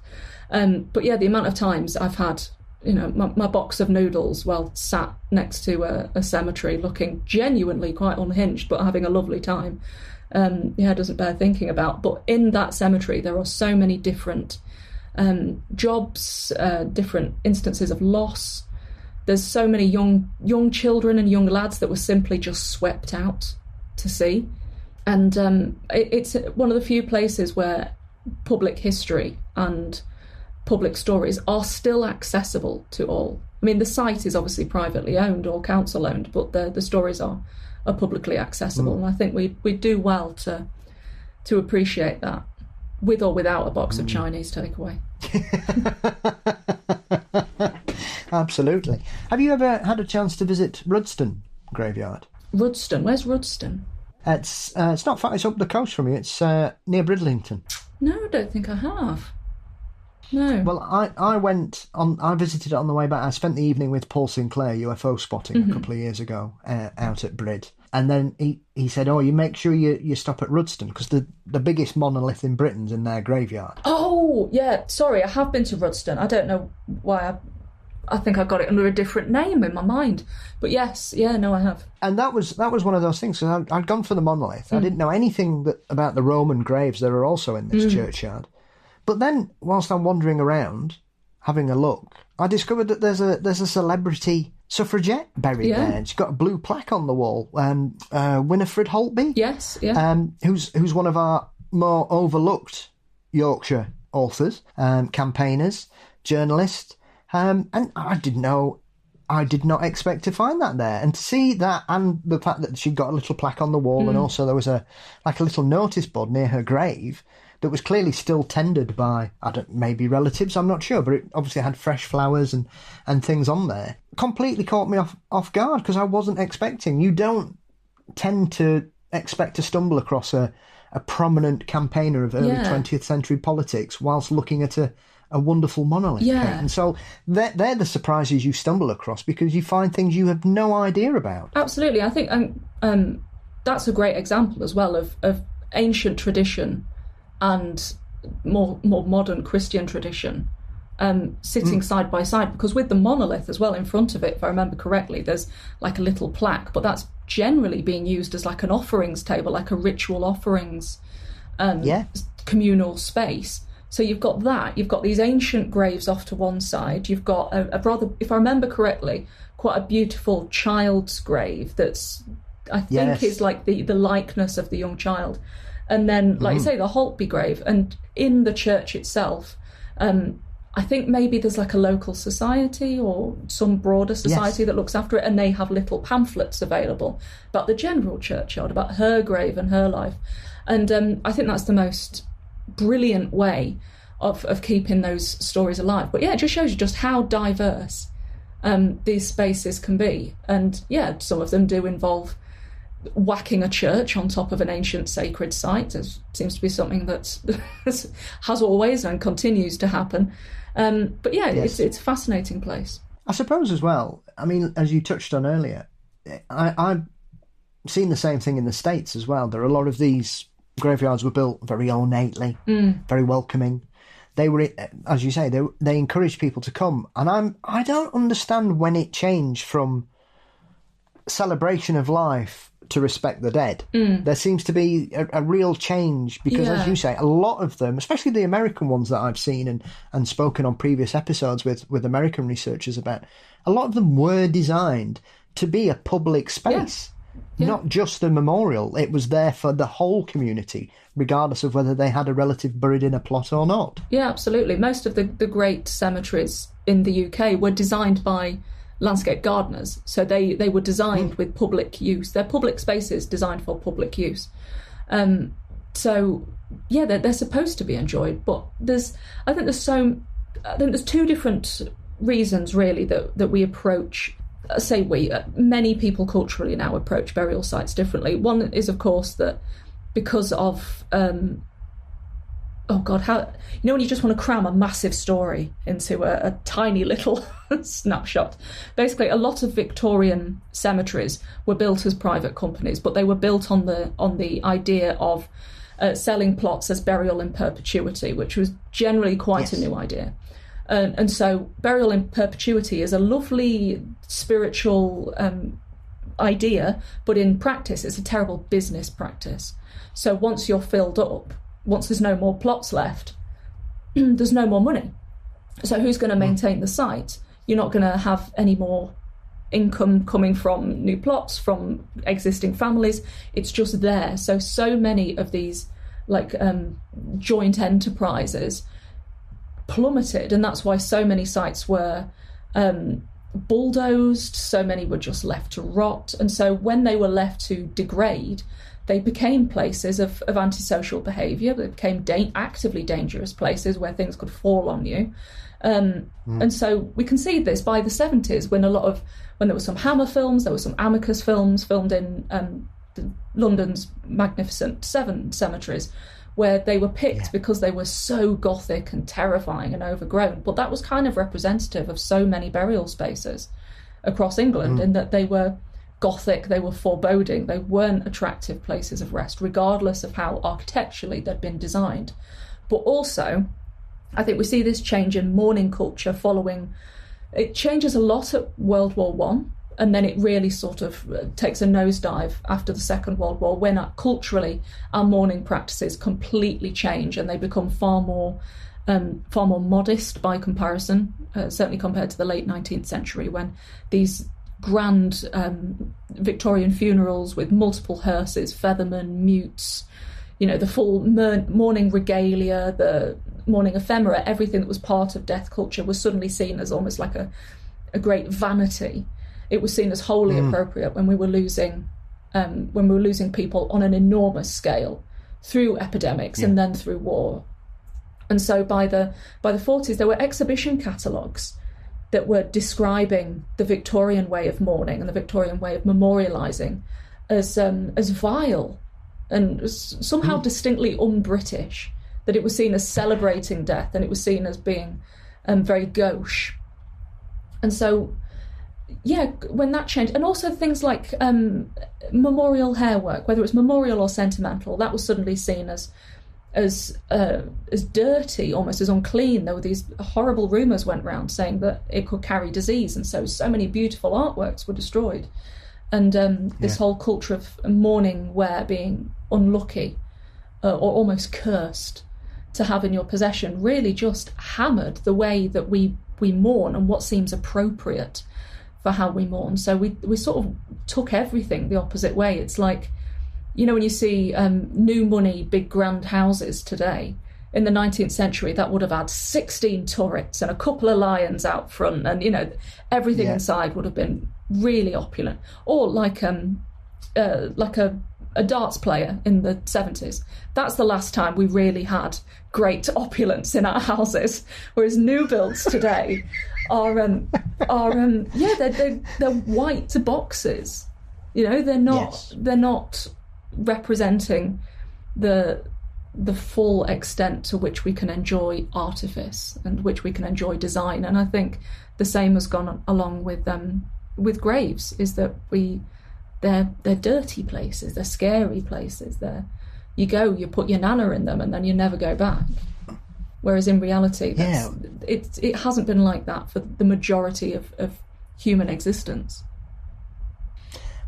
but yeah, the amount of times I've had, you know, my box of noodles while sat next to a cemetery looking genuinely quite unhinged but having a lovely time, doesn't bear thinking about. But in that cemetery there are so many different jobs, different instances of loss. There's so many young children and young lads that were simply just swept out to sea, and it's one of the few places where public history and public stories are still accessible to all. I mean, the site is obviously privately owned or council owned, but the stories are publicly accessible, and I think we do well to appreciate that, with or without a box of Chinese takeaway. Absolutely. Have you ever had a chance to visit Rudston Graveyard? Rudston? Where's Rudston? It's not far. It's up the coast from you. It's near Bridlington. No, I don't think I have. No. Well, I visited it on the way back. I spent the evening with Paul Sinclair UFO spotting a couple of years ago out at Brid. And then he said, "Oh, you make sure you stop at Rudston, because the biggest monolith in Britain's in their graveyard." Oh, yeah. Sorry, I have been to Rudston. I don't know why. I think I got it under a different name in my mind. But yes, I have. And that was one of those things. So I'd gone for the monolith. I didn't know anything about the Roman graves that are also in this churchyard. But then, whilst I'm wandering around, having a look, I discovered that there's a celebrity suffragette buried there. She's got a blue plaque on the wall. Winifred Holtby. Yes, yeah. Who's one of our more overlooked Yorkshire authors, campaigners, journalists, and I did not expect to find that there. And to see that, and the fact that she'd got a little plaque on the wall, and also there was a little notice board near her grave that was clearly still tended by, maybe relatives, I'm not sure, but it obviously had fresh flowers and things on there. Completely caught me off guard, because I wasn't expecting. You don't tend to expect to stumble across a prominent campaigner of early 20th century politics whilst looking at a wonderful monolith. Yeah. And so they're the surprises you stumble across, because you find things you have no idea about. Absolutely. I think that's a great example as well of ancient tradition and more modern Christian tradition sitting side by side, because with the monolith as well in front of it, if I remember correctly, there's like a little plaque, but that's generally being used as like an offerings table, like a ritual offerings communal space. So you've got that, you've got these ancient graves off to one side, you've got a rather, if I remember correctly, quite a beautiful child's grave that's, I think is like the likeness of the young child. And then, like you say, the Holtby grave. And in the church itself, I think maybe there's like a local society or some broader society that looks after it, and they have little pamphlets available about the general churchyard, about her grave and her life. And I think that's the most brilliant way of keeping those stories alive. But yeah, it just shows you just how diverse these spaces can be. And yeah, some of them do involve whacking a church on top of an ancient sacred site. It seems to be something that has always and continues to happen. But yeah, it's a fascinating place. I suppose as well, I mean, as you touched on earlier, I've seen the same thing in the States as well. There are a lot of these graveyards were built very ornately, very welcoming. They were, as you say, they encouraged people to come. And I don't understand when it changed from celebration of life to respect the dead. There seems to be a real change, because as you say, a lot of them, especially the American ones that I've seen and spoken on previous episodes with American researchers about, a lot of them were designed to be a public space, not just a memorial. It was there for the whole community, regardless of whether they had a relative buried in a plot or not. Yeah, absolutely. Most of the great cemeteries in the UK were designed by landscape gardeners, so they were designed with public use. They're public spaces designed for public use. So yeah, they're supposed to be enjoyed. But I think there's two different reasons really that we approach. Many people culturally now approach burial sites differently. One is, of course, that because of when you just want to cram a massive story into a tiny little snapshot. Basically, a lot of Victorian cemeteries were built as private companies, but they were built on the idea of selling plots as burial in perpetuity, which was generally quite a new idea. And so burial in perpetuity is a lovely spiritual idea, but in practice it's a terrible business practice. So once you're filled up, once there's no more plots left, there's no more money. So who's going to maintain the site? You're not going to have any more income coming from new plots, from existing families. It's just there. So many of these joint enterprises plummeted, and that's why so many sites were bulldozed, so many were just left to rot. And so when they were left to degrade, they became places of antisocial behaviour. They became actively dangerous places where things could fall on you. And so we can see this by the 70s when there were some Hammer films, there were some Amicus films filmed in London's Magnificent Seven cemeteries, where they were picked because they were so Gothic and terrifying and overgrown. But that was kind of representative of so many burial spaces across England, in that they were Gothic, they were foreboding, they weren't attractive places of rest, regardless of how architecturally they'd been designed. But also, I think we see this change in mourning culture it changes a lot at World War I, and then it really sort of takes a nosedive after the Second World War, when culturally our mourning practices completely change and they become far more modest by comparison, certainly compared to the late 19th century, when these grand Victorian funerals with multiple hearses, feathermen, mutes, the full mourning regalia, the mourning ephemera, everything that was part of death culture was suddenly seen as almost like a great vanity. It was seen as wholly appropriate when we were losing people on an enormous scale through epidemics and then through war. And so by the 40s, there were exhibition catalogues that were describing the Victorian way of mourning and the Victorian way of memorialising as vile and somehow distinctly un-British, that it was seen as celebrating death and it was seen as being very gauche. And so, when that changed, and also things like memorial hair work, whether it's memorial or sentimental, that was suddenly seen as dirty, almost as unclean. There were these horrible rumours went round saying that it could carry disease, and so many beautiful artworks were destroyed. And this whole culture of mourning wear being unlucky or almost cursed to have in your possession really just hammered the way that we mourn and what seems appropriate for how we mourn. So we sort of took everything the opposite way. It's like, when you see new money, big grand houses today, in the 19th century, that would have had 16 turrets and a couple of lions out front, and, everything inside would have been really opulent. Or like a darts player in the 70s. That's the last time we really had great opulence in our houses. Whereas new builds today are they're white boxes. They're not representing the full extent to which we can enjoy artifice and which we can enjoy design. And I think the same has gone along with graves, is that they're dirty places, they're scary places. You put your nana in them and then you never go back. Whereas in reality, it hasn't been like that for the majority of human existence.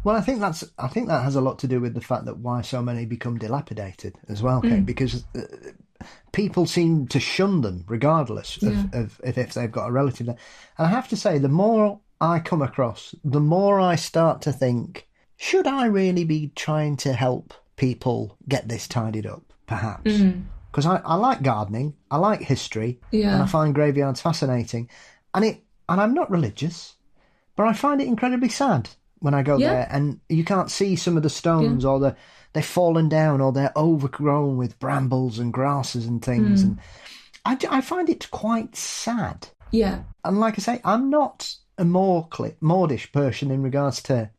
Well, I think that has a lot to do with the fact that why so many become dilapidated as well, Kate, because people seem to shun them regardless of if they've got a relative there. And I have to say, the more I come across, the more I start to think, should I really be trying to help people get this tidied up, perhaps? Because I like gardening, I like history, and I find graveyards fascinating. And I'm not religious, but I find it incredibly sad when I go there and you can't see some of the stones or they've fallen down or they're overgrown with brambles and grasses and things. And I find it quite sad. Yeah. And like I say, I'm not a Maudishe person in regards to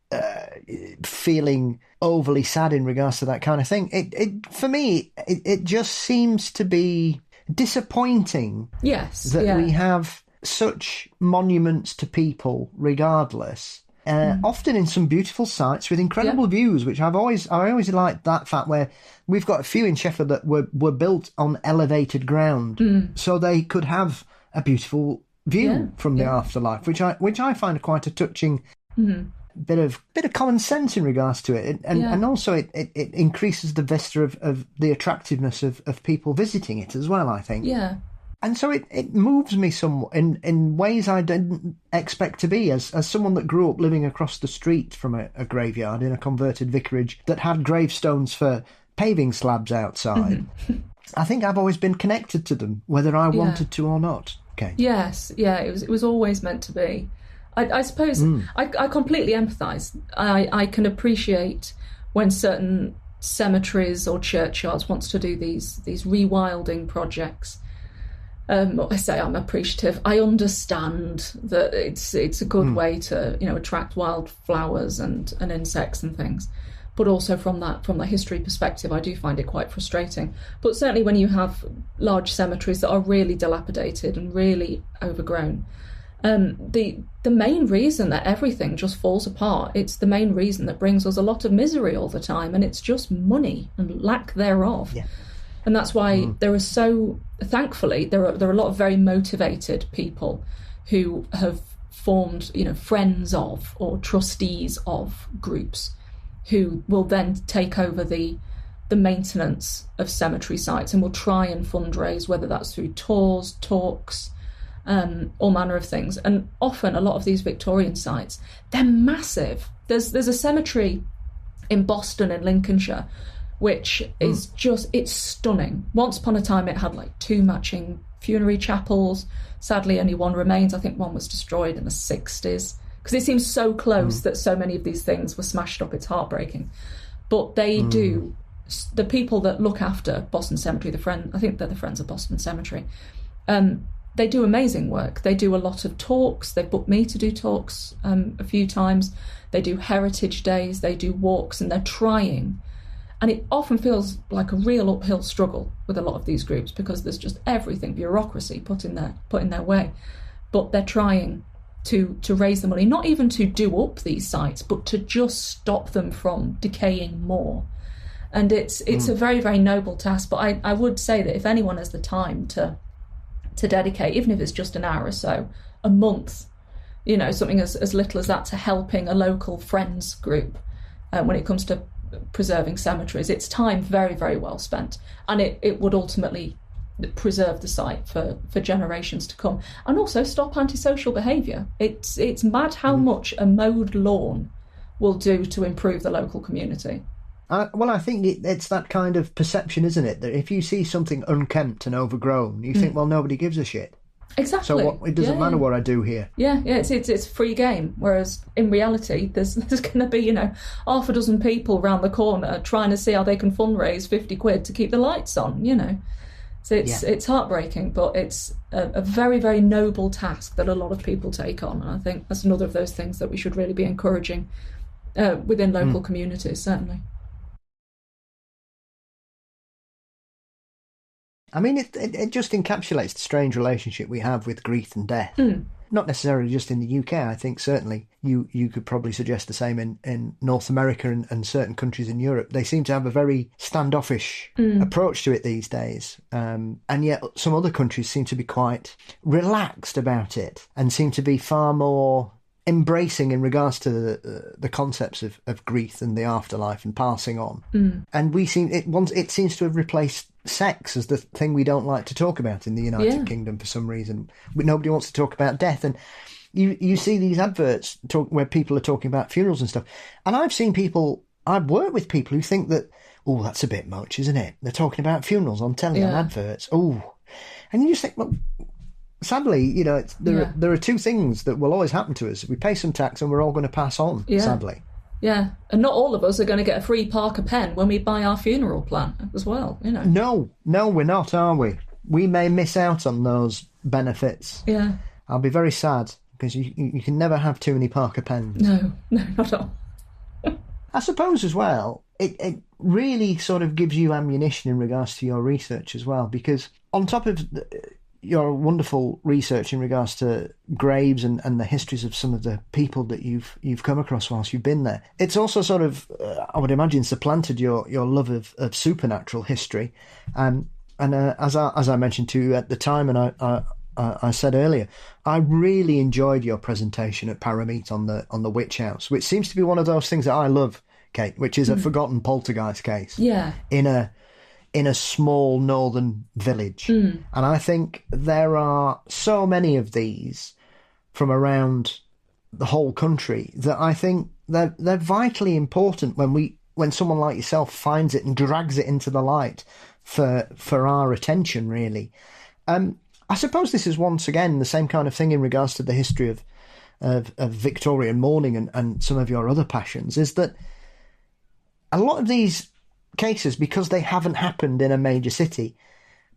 feeling overly sad in regards to that kind of thing. For me, it just seems to be disappointing that we have such monuments to people regardless. Often in some beautiful sites with incredible views, which I always liked that fact, where we've got a few in Sheffield that were built on elevated ground, so they could have a beautiful view from the afterlife, which I find quite a touching bit of common sense in regards to it, and also it increases the vista of the attractiveness of people visiting it as well, I think. Yeah. And so it moves me somewhat in ways I didn't expect to be, as someone that grew up living across the street from a graveyard in a converted vicarage that had gravestones for paving slabs outside. I think I've always been connected to them, whether I wanted to or not. Okay. Yes, it was always meant to be. I suppose I completely empathise. I can appreciate when certain cemeteries or churchyards wants to do these rewilding projects. I say I'm appreciative. I understand that it's a good way to attract wildflowers and insects and things, but also from the history perspective, I do find it quite frustrating. But certainly when you have large cemeteries that are really dilapidated and really overgrown, the main reason that everything just falls apart, it's the main reason that brings us a lot of misery all the time, and it's just money and lack thereof. Yeah. And that's why thankfully, there are a lot of very motivated people who have formed, friends of or trustees of groups who will then take over the maintenance of cemetery sites and will try and fundraise, whether that's through tours, talks, all manner of things. And often a lot of these Victorian sites, they're massive. There's a cemetery in Boston in Lincolnshire which is just, it's stunning. Once upon a time it had like 2 matching funerary chapels. Sadly only one remains. I think one was destroyed in the 60s because it seems so close that so many of these things were smashed up. It's heartbreaking. But they do, the people that look after Boston Cemetery, I think they're the Friends of Boston Cemetery, they do amazing work. They do a lot of talks. They booked me to do talks a few times. They do heritage days. They do walks, and they're trying. And it often feels like a real uphill struggle with a lot of these groups because there's just everything, bureaucracy put in their way. But they're trying to raise the money, not even to do up these sites, but to just stop them from decaying more. And it's a very, very noble task. But I would say that if anyone has the time to dedicate, even if it's just an hour or so, a month, something as little as that, to helping a local friends group when it comes to preserving cemeteries, it's time very, very well spent. And it would ultimately preserve the site for generations to come, and also stop antisocial behaviour. It's mad how much a mowed lawn will do to improve the local community. Well, I think it's that kind of perception, isn't it? That if you see something unkempt and overgrown, you think, well, nobody gives a shit. Exactly. So it doesn't matter what I do here. Yeah, it's free game. Whereas in reality, there's going to be, half a dozen people round the corner trying to see how they can fundraise 50 quid to keep the lights on, So it's heartbreaking, but it's a very, very noble task that a lot of people take on. And I think that's another of those things that we should really be encouraging within local communities, certainly. I mean, it just encapsulates the strange relationship we have with grief and death. Not necessarily just in the UK. I think certainly you could probably suggest the same in North America and certain countries in Europe. They seem to have a very standoffish approach to it these days. And yet some other countries seem to be quite relaxed about it and seem to be far more embracing in regards to the concepts of grief and the afterlife and passing on. And it seems to have replaced sex as the thing we don't like to talk about in the United Kingdom for some reason. Nobody wants to talk about death, and you see these adverts where people are talking about funerals and stuff. And I've worked with people who think that, oh, that's a bit much, isn't it? They're talking about funerals on telly and adverts. Oh, and you just think, well, sadly, there are two things that will always happen to us. We pay some tax and we're all going to pass on, sadly. Yeah, and not all of us are going to get a free Parker pen when we buy our funeral plan as well, No, we're not, are we? We may miss out on those benefits. Yeah. I'll be very sad because you can never have too many Parker pens. No, not at all. I suppose as well, it really sort of gives you ammunition in regards to your research as well, because on top of your wonderful research in regards to graves and the histories of some of the people that you've come across whilst you've been there, it's also sort of, I would imagine, supplanted your love of supernatural history. And as I mentioned to you at the time, and I said earlier, I really enjoyed your presentation at Parameet on the Witch House, which seems to be one of those things that I love, Kate, which is a forgotten poltergeist case. Yeah. In a small northern village. And I think there are so many of these from around the whole country that I think they're vitally important when someone like yourself finds it and drags it into the light for our attention, really. I suppose this is once again the same kind of thing in regards to the history of Victorian mourning and some of your other passions, is that a lot of these cases, because they haven't happened in a major city,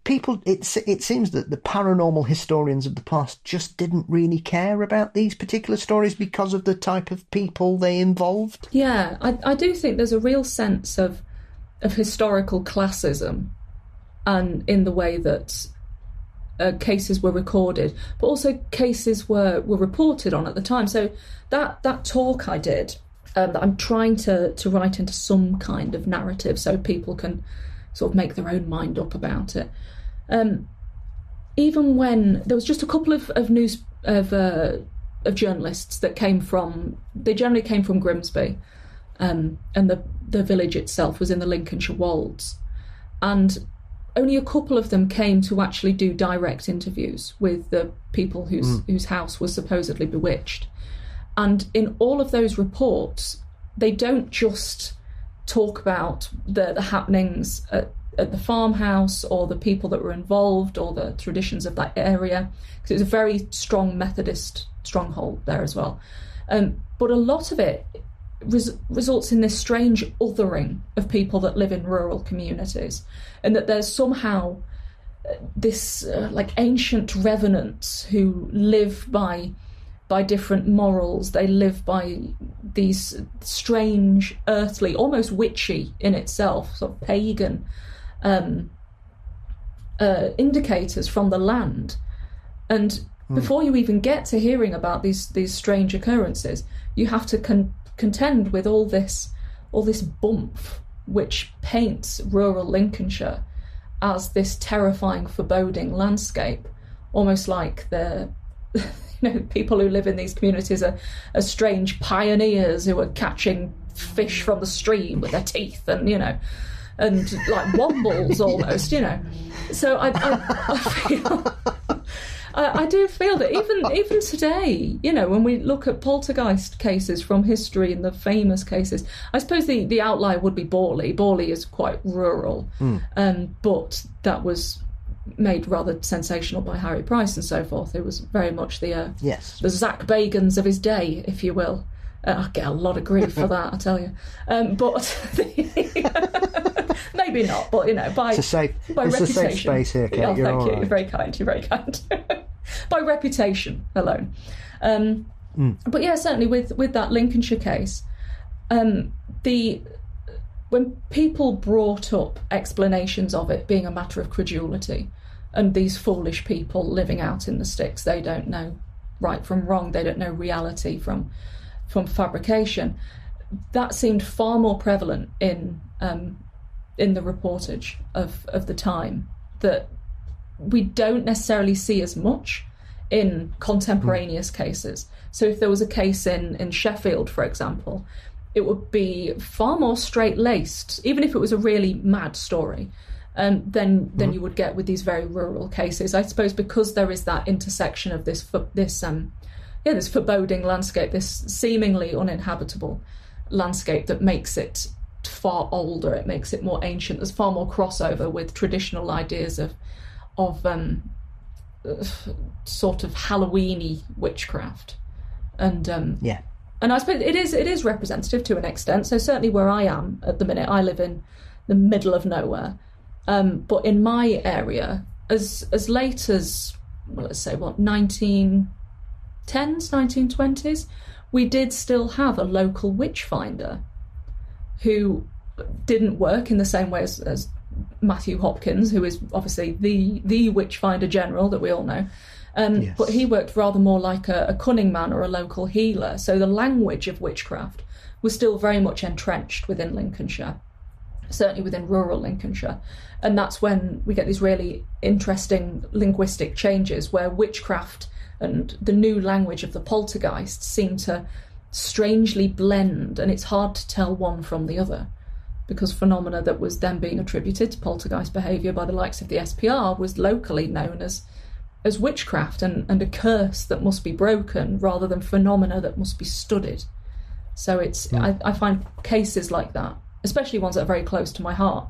it seems that the paranormal historians of the past just didn't really care about these particular stories because of the type of people they involved. Yeah, I do think there's a real sense of historical classism, and in the way that cases were recorded, but also cases were reported on at the time. So that talk I did, that I'm trying to write into some kind of narrative so people can sort of make their own mind up about it. Even when there was just a couple of journalists that generally came from Grimsby, and the village itself was in the Lincolnshire Wolds, and only a couple of them came to actually do direct interviews with the people whose house was supposedly bewitched. And in all of those reports, they don't just talk about the happenings at the farmhouse, or the people that were involved, or the traditions of that area, because it's a very strong Methodist stronghold there as well. But a lot of it results in this strange othering of people that live in rural communities, and that there's somehow this like ancient revenants who live by different morals. They live by these strange, earthly, almost witchy in itself, sort of pagan indicators from the land. And before you even get to hearing about these strange occurrences, you have to contend with all this bump, which paints rural Lincolnshire as this terrifying, foreboding landscape, almost like the people who live in these communities are strange pioneers who are catching fish from the stream with their teeth, and like wombles almost, So I do feel that even today, when we look at poltergeist cases from history and the famous cases, I suppose the outlier would be Borley. Borley is quite rural, but that was made rather sensational by Harry Price and so forth. It was very much the Zach Bagans of his day, if you will. I get a lot of grief for that, I tell you. But maybe not. But by it's a safe space here, Kate. Oh, You're thank you. Right. You're very kind. You're very kind. By reputation alone. But yeah, certainly with that Lincolnshire case, when people brought up explanations of it being a matter of credulity, and these foolish people living out in the sticks, they don't know right from wrong, they don't know reality from fabrication, that seemed far more prevalent in the reportage of the time, that we don't necessarily see as much in contemporaneous cases. So if there was a case in Sheffield, for example, it would be far more straight-laced, even if it was a really mad story, than you would get with these very rural cases. I suppose because there is that intersection of this foreboding landscape, this seemingly uninhabitable landscape that makes it far older, it makes it more ancient. There's far more crossover with traditional ideas of sort of Halloween-y witchcraft, and I suppose it is representative to an extent. So certainly where I am at the minute, I live in the middle of nowhere, but in my area, as late as, well, let's say 1910s, 1920s, we did still have a local witchfinder who didn't work in the same way as Matthew Hopkins, who is obviously the witchfinder general that we all know. But he worked rather more like a cunning man or a local healer. So the language of witchcraft was still very much entrenched within Lincolnshire, certainly within rural Lincolnshire. And that's when we get these really interesting linguistic changes where witchcraft and the new language of the poltergeist seem to strangely blend, and it's hard to tell one from the other, because phenomena that was then being attributed to poltergeist behaviour by the likes of the SPR was locally known as witchcraft and a curse that must be broken, rather than phenomena that must be studied. So it's I find cases like that, especially ones that are very close to my heart,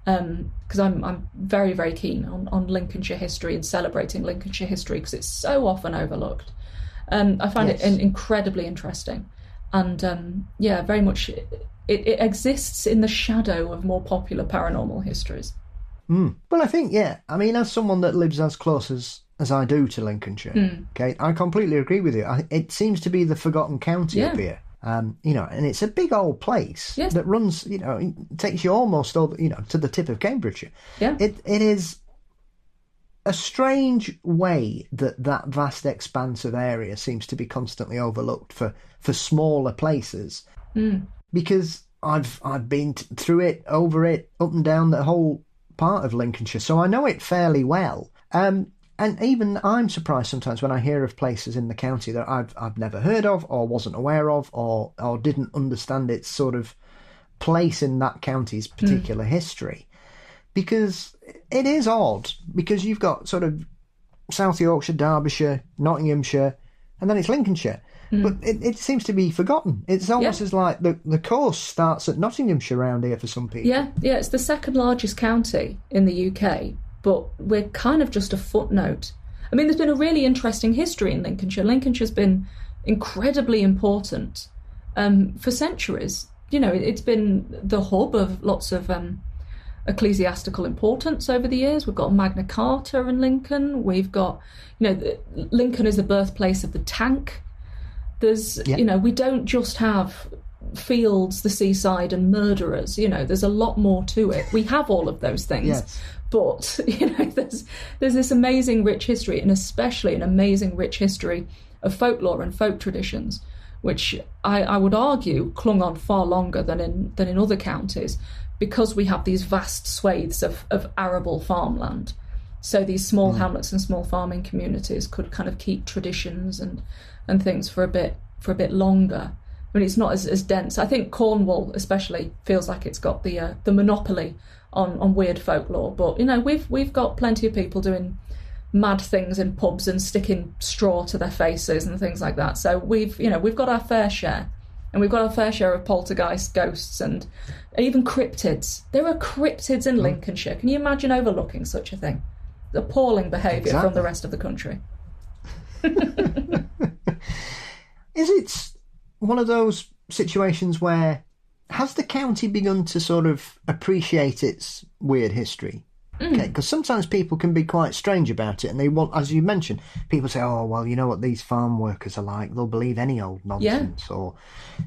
because I'm very, very keen on Lincolnshire history and celebrating Lincolnshire history, because it's so often overlooked. I find it incredibly interesting, and very much it exists in the shadow of more popular paranormal histories. Well, I think, I mean, as someone that lives as close as I do to Lincolnshire, Kate, I completely agree with you. It seems to be the forgotten county up here. And it's a big old place that runs, it takes you almost all, to the tip of Cambridgeshire. Yeah. It is a strange way that vast expanse of area seems to be constantly overlooked for smaller places. Because I've been through it, over it, up and down the whole part of Lincolnshire, so I know it fairly well. And even I'm surprised sometimes when I hear of places in the county that I've never heard of, or wasn't aware of, or didn't understand its sort of place in that county's particular history. Because it is odd, because you've got sort of South Yorkshire, Derbyshire, Nottinghamshire, and then it's Lincolnshire. But it seems to be forgotten. It's almost as like the course starts at Nottinghamshire around here for some people. Yeah, it's the second largest county in the UK, but we're kind of just a footnote. I mean, there's been a really interesting history in Lincolnshire. Lincolnshire's been incredibly important for centuries. You know, it's been the hub of lots of ecclesiastical importance over the years. We've got Magna Carta in Lincoln. We've got, Lincoln is the birthplace of the tank. There's, we don't just have fields, the seaside and murderers. There's a lot more to it. We have all of those things. But, there's this amazing rich history, and especially an amazing rich history of folklore and folk traditions, which I would argue clung on far longer than in other counties, because we have these vast swathes of arable farmland. So these small hamlets and small farming communities could kind of keep traditions and things for a bit longer. I mean, it's not as dense. I think Cornwall especially feels like it's got the monopoly on weird folklore. But we've got plenty of people doing mad things in pubs and sticking straw to their faces and things like that. So we've got our fair share, and we've got our fair share of poltergeist, ghosts, and even cryptids. There are cryptids in Lincolnshire. Can you imagine overlooking such a thing? Appalling behaviour from the rest of the country. Is it one of those situations where has the county begun to sort of appreciate its weird history? Okay, because sometimes people can be quite strange about it, and they want, as you mentioned, people say, oh, well, you know what these farm workers are like, they'll believe any old nonsense, or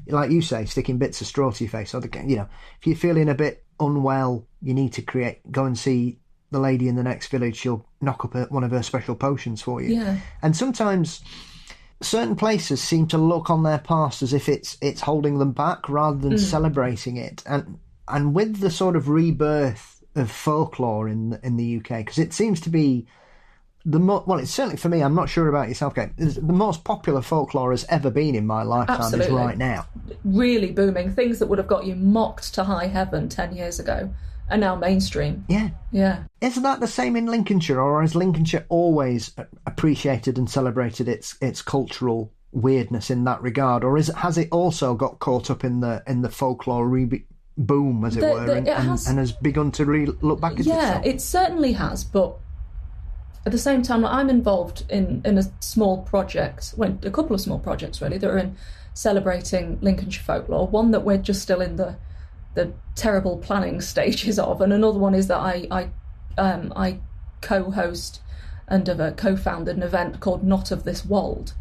like you say, sticking bits of straw to your face, or if you're feeling a bit unwell, you need to go and see the lady in the next village, she'll knock up one of her special potions for you. And sometimes certain places seem to look on their past as if it's holding them back rather than celebrating it, and with the sort of rebirth of folklore in the UK, because it seems to be it's certainly for me, I'm not sure about yourself, Kate, the most popular folklore has ever been in my lifetime is right now. Really booming. Things that would have got you mocked to high heaven 10 years ago are now mainstream. Yeah. Isn't that the same in Lincolnshire, or has Lincolnshire always appreciated and celebrated its cultural weirdness in that regard, or has it also got caught up in the folklore boom, as it were, and has begun to look back at itself? Yeah, it certainly has, but at the same time, I'm involved in a small project, a couple of small projects really, that are in celebrating Lincolnshire folklore. One that we're just still in the terrible planning stages of, and another one is that I co-host and have co-founded an event called Not of This Wold,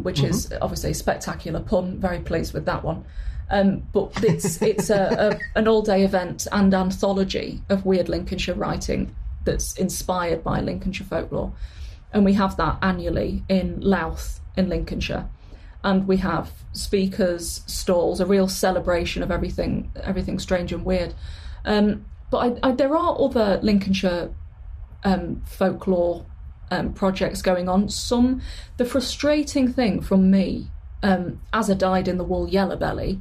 which is obviously a spectacular pun. Very pleased with that one. But it's an all-day event and anthology of weird Lincolnshire writing that's inspired by Lincolnshire folklore, and we have that annually in Louth in Lincolnshire, and we have speakers, stalls, a real celebration of everything strange and weird. But there are other Lincolnshire folklore projects going on. The frustrating thing from me, as a dyed-in-the-wool yellow belly,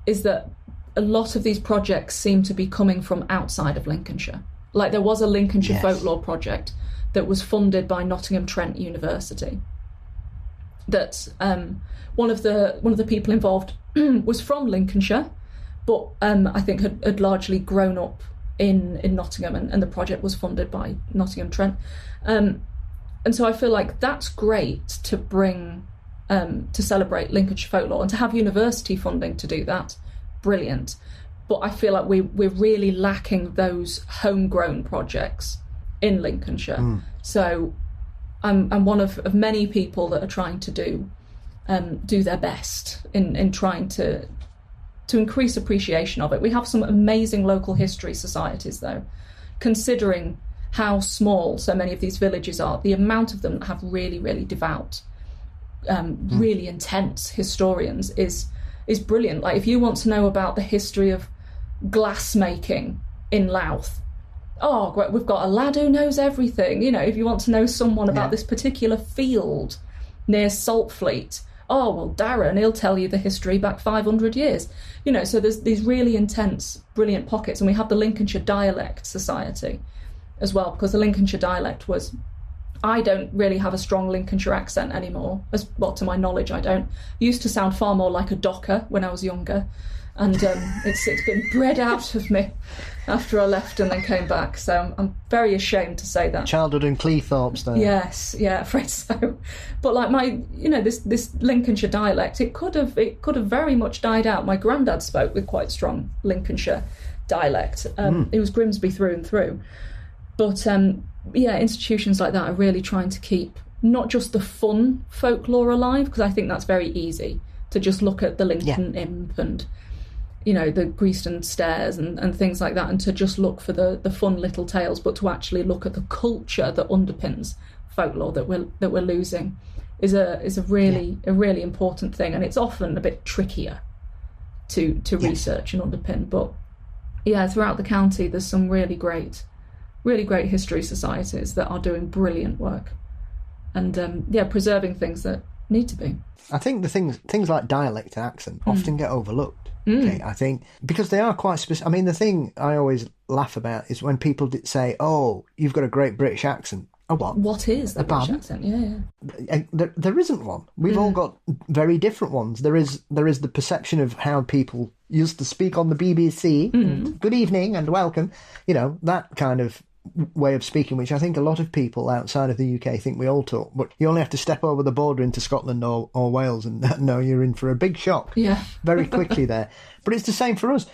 is that a lot of these projects seem to be coming from outside of Lincolnshire. Like there was a Lincolnshire folklore project that was funded by Nottingham Trent University. That one of the people involved was from Lincolnshire, but I think had largely grown up in Nottingham, and the project was funded by Nottingham Trent. And so I feel like that's great to bring to celebrate Lincolnshire folklore, and to have university funding to do that, brilliant. But I feel like we're really lacking those homegrown projects in Lincolnshire. So I'm one of many people that are trying to do their best in trying to increase appreciation of it. We have some amazing local history societies, though, considering how small so many of these villages are. The amount of them that have really, really devout, really intense historians is brilliant. Like if you want to know about the history of glass making in Louth, oh great, we've got a lad who knows everything. If you want to know someone about this particular field near Saltfleet, oh well, Darren, he'll tell you the history back 500 years. So there's these really intense, brilliant pockets. And we have the Lincolnshire Dialect Society as well, because the Lincolnshire dialect was I don't really have a strong Lincolnshire accent anymore. Well, to my knowledge, I don't. Used to sound far more like a docker when I was younger. And it's been bred out of me after I left and then came back. So I'm very ashamed to say that. Childhood and Cleethorpes there. Yes, yeah, afraid so. But like this Lincolnshire dialect, it could have very much died out. My granddad spoke with quite strong Lincolnshire dialect. It was Grimsby through and through. But institutions like that are really trying to keep not just the fun folklore alive, because I think that's very easy to just look at the Lincoln Imp and the Greaston Stairs and things like that, and to just look for the fun little tales, but to actually look at the culture that underpins folklore that we're losing is a really important thing, and it's often a bit trickier to research and underpin. But throughout the county there's some really great history societies that are doing brilliant work and preserving things that need to be. I think the things like dialect and accent often get overlooked. Okay, I think because they are quite specific. I mean, the thing I always laugh about is when people say, "Oh, you've got a great British accent." Oh, what? What is the British accent? Yeah. There isn't one. We've all got very different ones. There is the perception of how people used to speak on the BBC. And, good evening and welcome. That kind of way of speaking, which I think a lot of people outside of the UK think we all talk, but you only have to step over the border into Scotland or Wales and know you're in for a big shock very quickly there. But it's the same for us.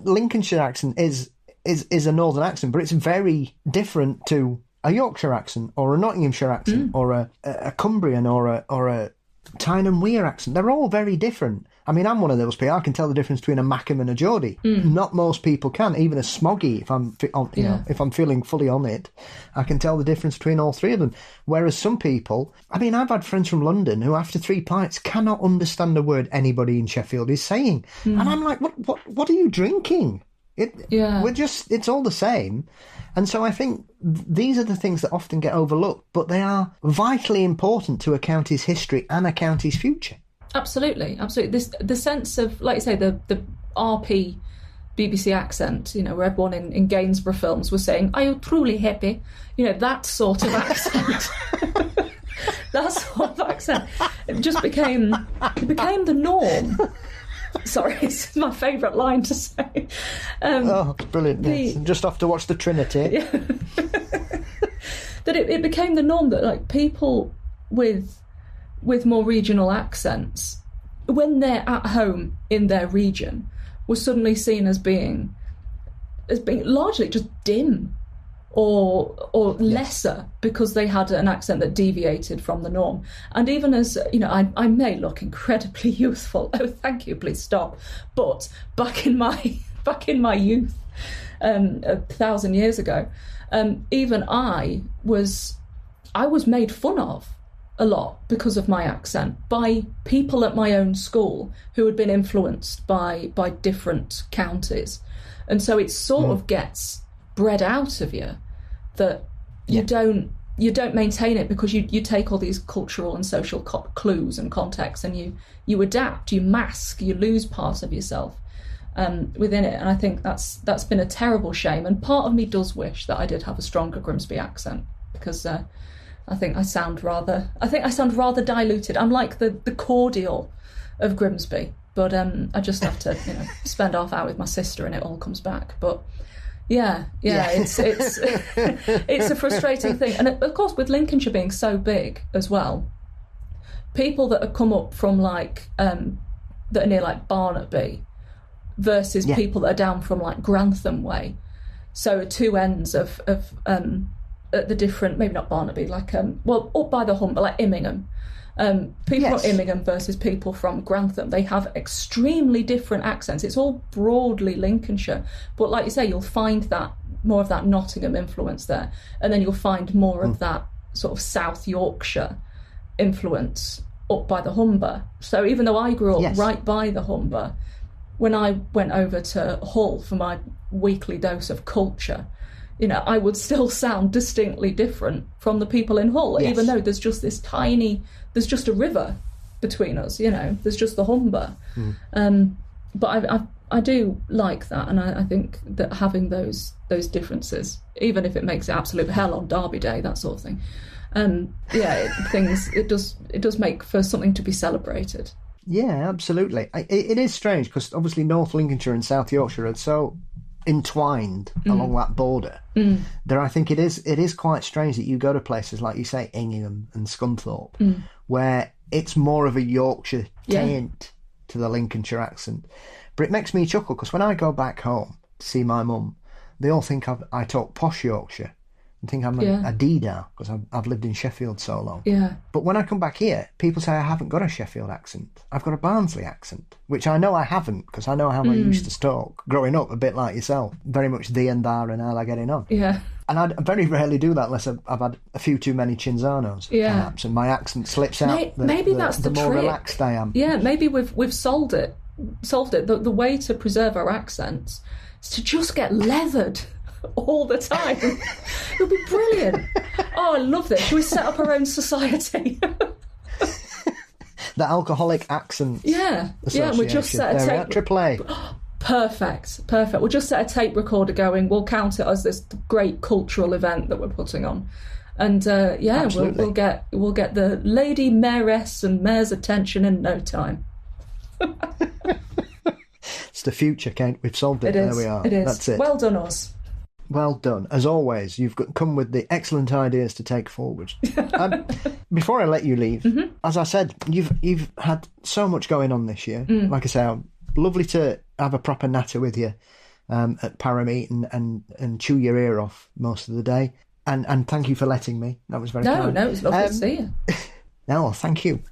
Lincolnshire accent is a northern accent, but it's very different to a Yorkshire accent or a Nottinghamshire accent or a Cumbrian or a Tyne and Wear accent. They're all very different. I mean, I'm one of those people. I can tell the difference between a Mackem and a Geordie. Not most people can. Even a Smoggy, if I'm feeling fully on it, I can tell the difference between all three of them. Whereas some people, I mean, I've had friends from London who, after 3 pints, cannot understand a word anybody in Sheffield is saying, and I'm like, what are you drinking? It's all the same. And so I think these are the things that often get overlooked, but they are vitally important to a county's history and a county's future. Absolutely. The sense of, like you say, the RP BBC accent, where everyone in Gainsborough films was saying, "Are you truly happy?" That sort of accent. That sort of accent. It just became the norm. Sorry, it's my favourite line to say. It's brilliant. Just off to watch the Trinity. Yeah. That it became the norm that, like, people with more regional accents, when they're at home in their region, were suddenly seen as being largely just dim or lesser because they had an accent that deviated from the norm. And even as I may look incredibly youthful. Oh, thank you, please stop. But back in my youth, 1,000 years ago, even I was made fun of a lot because of my accent by people at my own school who had been influenced by different counties. And so it sort of gets bred out of you that you don't maintain it, because you take all these cultural and social clues and contexts and you adapt, you mask, you lose part of yourself within it. And I think that's been a terrible shame. And part of me does wish that I did have a stronger Grimsby accent, because I think I sound rather diluted. I'm like the cordial of Grimsby, but I just have to spend half hour with my sister and it all comes back. But it's it's a frustrating thing. And of course, with Lincolnshire being so big as well, people that have come up from that are near like Barnaby versus people that are down from like Grantham way, so two ends of the different, maybe not Barnaby, like up by the Humber, like Immingham. People from Immingham versus people from Grantham, they have extremely different accents. It's all broadly Lincolnshire, but like you say, you'll find that more of that Nottingham influence there, and then you'll find more of that sort of South Yorkshire influence up by the Humber. So even though I grew up right by the Humber, when I went over to Hull for my weekly dose of culture, I would still sound distinctly different from the people in Hull, even though there's just a river between us, there's just the Humber. But I do like that, and I think that having those differences, even if it makes it absolute hell on Derby Day, that sort of thing, it does make for something to be celebrated. Yeah, absolutely. It is strange because obviously North Lincolnshire and South Yorkshire are so entwined along that border. There, I think it is quite strange that you go to places like you say Ingham and Scunthorpe, where it's more of a Yorkshire taint to the Lincolnshire accent. But it makes me chuckle because when I go back home to see my mum, they all think I talk posh Yorkshire and think I'm a Dida because I've lived in Sheffield so long. Yeah. But when I come back here, people say I haven't got a Sheffield accent. I've got a Barnsley accent, which I know I haven't because I know how I used to talk growing up, a bit like yourself. Very much thee and thou and how I getting on. Yeah. And I very rarely do that unless I've had a few too many Chinzanos, perhaps, and my accent slips out. Maybe that's the more trick. Relaxed I am. Yeah, maybe we've solved it. The way to preserve our accents is to just get leathered all the time. It'll be brilliant. Oh, I love this. Should we set up our own society? The Alcoholic Accents. Yeah, we just set a tape. Triple A. Perfect. We'll just set a tape recorder going. We'll count it as this great cultural event that we're putting on. And we'll get the Lady Mayoress and Mayor's attention in no time. It's the future, Kate. We've solved it. There we are. It is. That's it. Well done, us. Well done. As always, you've come with the excellent ideas to take forward. Before I let you leave, as I said, you've had so much going on this year. Like I say, lovely to have a proper natter with you at Parameet and chew your ear off most of the day. And thank you for letting me. That was very kind. No, it was lovely to see you. No, thank you.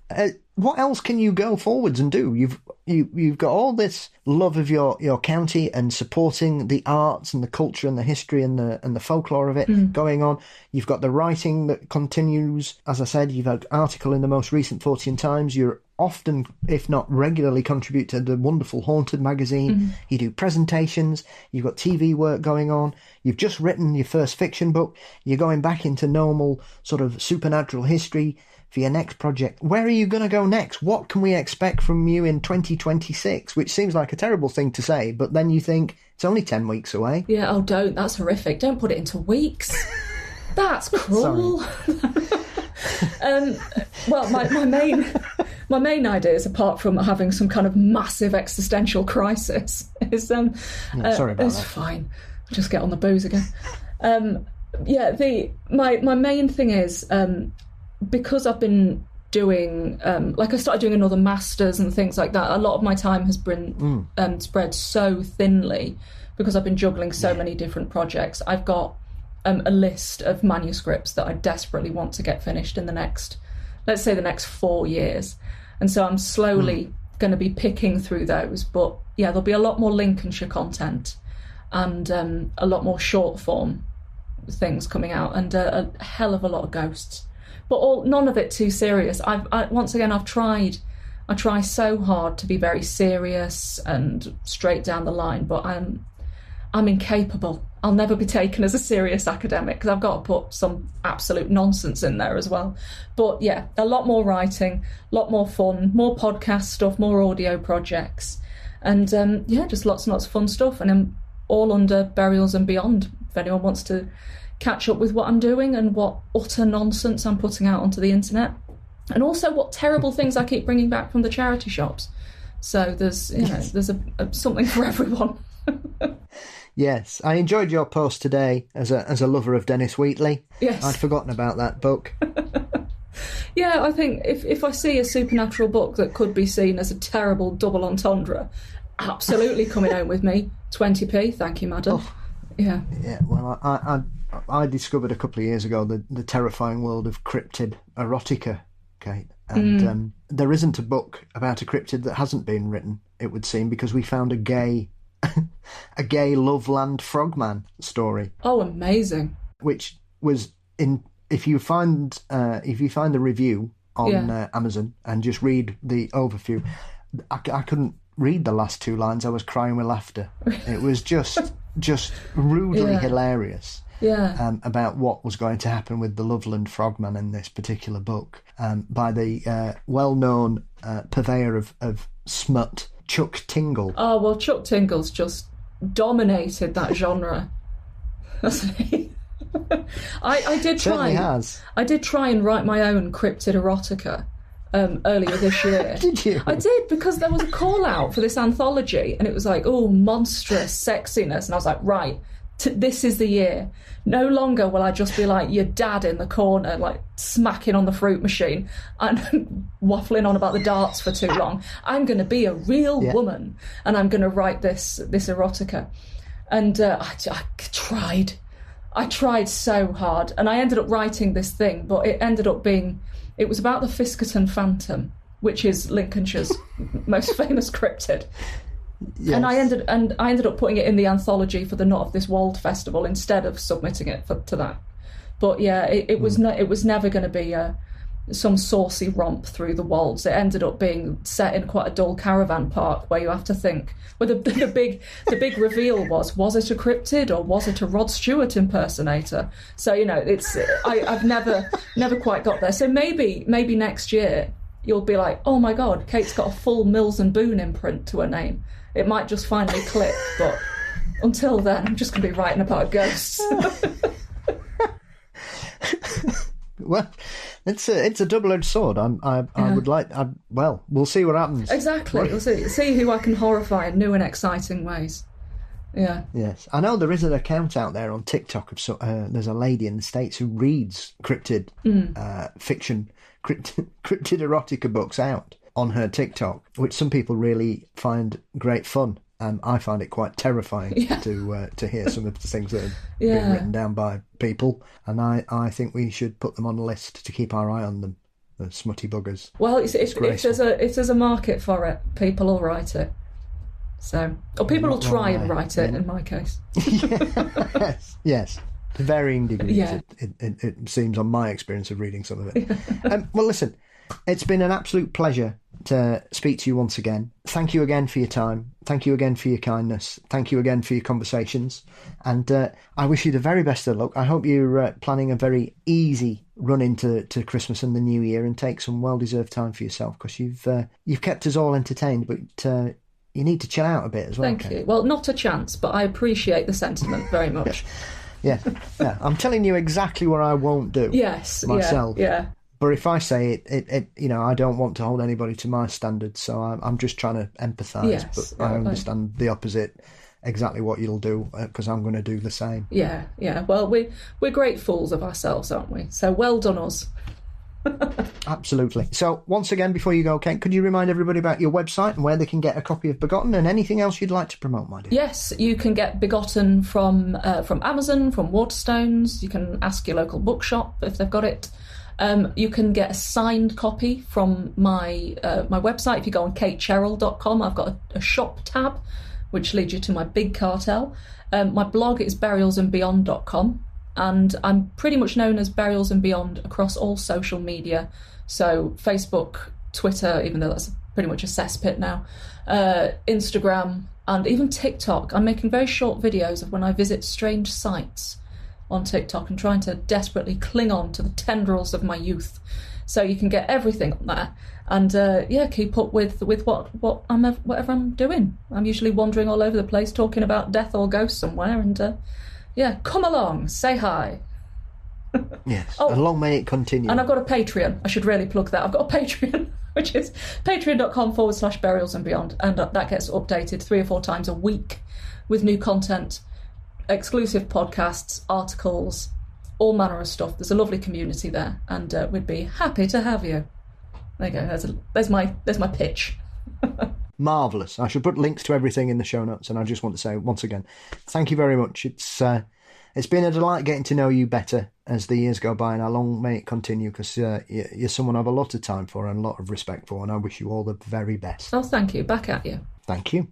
What else can you go forwards and do? You've got all this love of your county and supporting the arts and the culture and the history and the folklore of it going on. You've got the writing that continues. As I said, you've had an article in the most recent Fortean Times. You're often, if not regularly, contribute to the wonderful Haunted magazine. You do presentations. You've got TV work going on. You've just written your first fiction book. You're going back into normal sort of supernatural history for your next project. Where are you going to go next? What can we expect from you in 2026? Which seems like a terrible thing to say, but then you think it's only 10 weeks away. Yeah, oh, don't. That's horrific. Don't put it into weeks. That's cruel. Well, my main ideas, apart from having some kind of massive existential crisis, is sorry about that. It's fine. I'll just get on the booze again. My main thing is because I've been doing I started doing another master's and things like that. A lot of my time has been spread so thinly because I've been juggling so many different projects. I've got a list of manuscripts that I desperately want to get finished in the next 4 years. And so I'm slowly going to be picking through those. But yeah, there'll be a lot more Lincolnshire content and a lot more short form things coming out and a hell of a lot of ghosts. But none of it too serious. I've tried. I try so hard to be very serious and straight down the line, but I'm incapable. I'll never be taken as a serious academic because I've got to put some absolute nonsense in there as well. But yeah, a lot more writing, a lot more fun, more podcast stuff, more audio projects, and just lots and lots of fun stuff. And I'm all under Burials and Beyond. If anyone wants to catch up with what I'm doing and what utter nonsense I'm putting out onto the internet, and also what terrible things I keep bringing back from the charity shops. So there's something for everyone. Yes, I enjoyed your post today as a lover of Dennis Wheatley. Yes. I'd forgotten about that book. Yeah, I think if I see a supernatural book that could be seen as a terrible double entendre, absolutely coming home with me. 20p, thank you, madam. Oh. Yeah. Yeah, well, I discovered a couple of years ago the terrifying world of cryptid erotica, Kate. And there isn't a book about a cryptid that hasn't been written, it would seem, because we found a gay Loveland frogman story. Oh, amazing! Which was if you find the review on Amazon and just read the overview, I couldn't read the last 2 lines. I was crying with laughter. It was just rudely hilarious. Yeah. About what was going to happen with the Loveland frogman in this particular book, by the well-known purveyor of smut, Chuck Tingle? Oh, well, Chuck Tingle's just dominated that genre, hasn't he? I did try. Has. I did try and write my own cryptid erotica earlier this year. Did you? I did, because there was a call out for this anthology, and it was like, oh, monstrous sexiness, and I was like, right, this is the year. No longer will I just be like your dad in the corner, like smacking on the fruit machine and waffling on about the darts for too long. I'm going to be a real woman, and I'm going to write this erotica. And I tried. I tried so hard, and I ended up writing this thing, but it ended up being... It was about the Fiskerton Phantom, which is Lincolnshire's most famous cryptid. Yes. And I ended up putting it in the anthology for the Not of This Wold Festival instead of submitting it to that. But yeah, it was never going to be some saucy romp through the wolds. It ended up being set in quite a dull caravan park where you have to think. Well, the big reveal was it a cryptid or was it a Rod Stewart impersonator? So it's I've never quite got there. So maybe next year you'll be like, oh my God, Kate's got a full Mills and Boon imprint to her name. It might just finally click, but until then, I'm just going to be writing about ghosts. Well, it's a double-edged sword. I would like. Well, we'll see what happens. Exactly. We'll see who I can horrify in new and exciting ways. Yeah. Yes, I know there is an account out there on TikTok of there's a lady in the States who reads cryptid fiction, cryptid erotica books out on her TikTok, which some people really find great fun. I find it quite terrifying to hear some of the things that are being written down by people, and I think we should put them on a list to keep our eye on them, the smutty buggers. Well, if there's a market for it, people will write it. So, or people will try and write it. In my case, yes, to varying degrees. Yeah. It seems on my experience of reading some of it. Well, listen, it's been an absolute pleasure to speak to you once again. Thank you again for your time. Thank you again for your kindness. Thank you again for your conversations. And I wish you the very best of luck. I hope you're planning a very easy run into Christmas and the New Year, and take some well-deserved time for yourself, because you've kept us all entertained, but you need to chill out a bit as well. Thank you. Well, not a chance, but I appreciate the sentiment very much. Yeah. I'm telling you exactly what I won't do. Yes. Myself. Yeah. But if I say it, I don't want to hold anybody to my standards, so I'm just trying to empathise. Yes, but I understand the opposite, exactly what you'll do, because I'm going to do the same. Yeah. Well, we're great fools of ourselves, aren't we? So well done us. Absolutely. So once again, before you go, Kate, could you remind everybody about your website and where they can get a copy of Begotten, and anything else you'd like to promote, my dear? Yes, you can get Begotten from Amazon, from Waterstones. You can ask your local bookshop if they've got it. You can get a signed copy from my website. If you go on katecherrell.com, I've got a shop tab, which leads you to my big cartel. My blog is burialsandbeyond.com, and I'm pretty much known as Burials and Beyond across all social media. So Facebook, Twitter, even though that's pretty much a cesspit now, Instagram, and even TikTok. I'm making very short videos of when I visit strange sites on TikTok and trying to desperately cling on to the tendrils of my youth. So you can get everything on there, and keep up with whatever I'm doing. I'm usually wandering all over the place talking about death or ghosts somewhere, and come along, say hi. Yes, and long may it continue. And I've got a Patreon. I should really plug that. I've got a Patreon, which is patreon.com/burials and beyond, and that gets updated 3 or 4 times a week with new content, exclusive podcasts, articles, all manner of stuff. There's a lovely community there, and we'd be happy to have you. There you go. There's my pitch. Marvellous. I should put links to everything in the show notes, and I just want to say once again, thank you very much. It's been a delight getting to know you better as the years go by, and how long may it continue, because you're someone I have a lot of time for and a lot of respect for, and I wish you all the very best. Oh, thank you. Back at you. Thank you.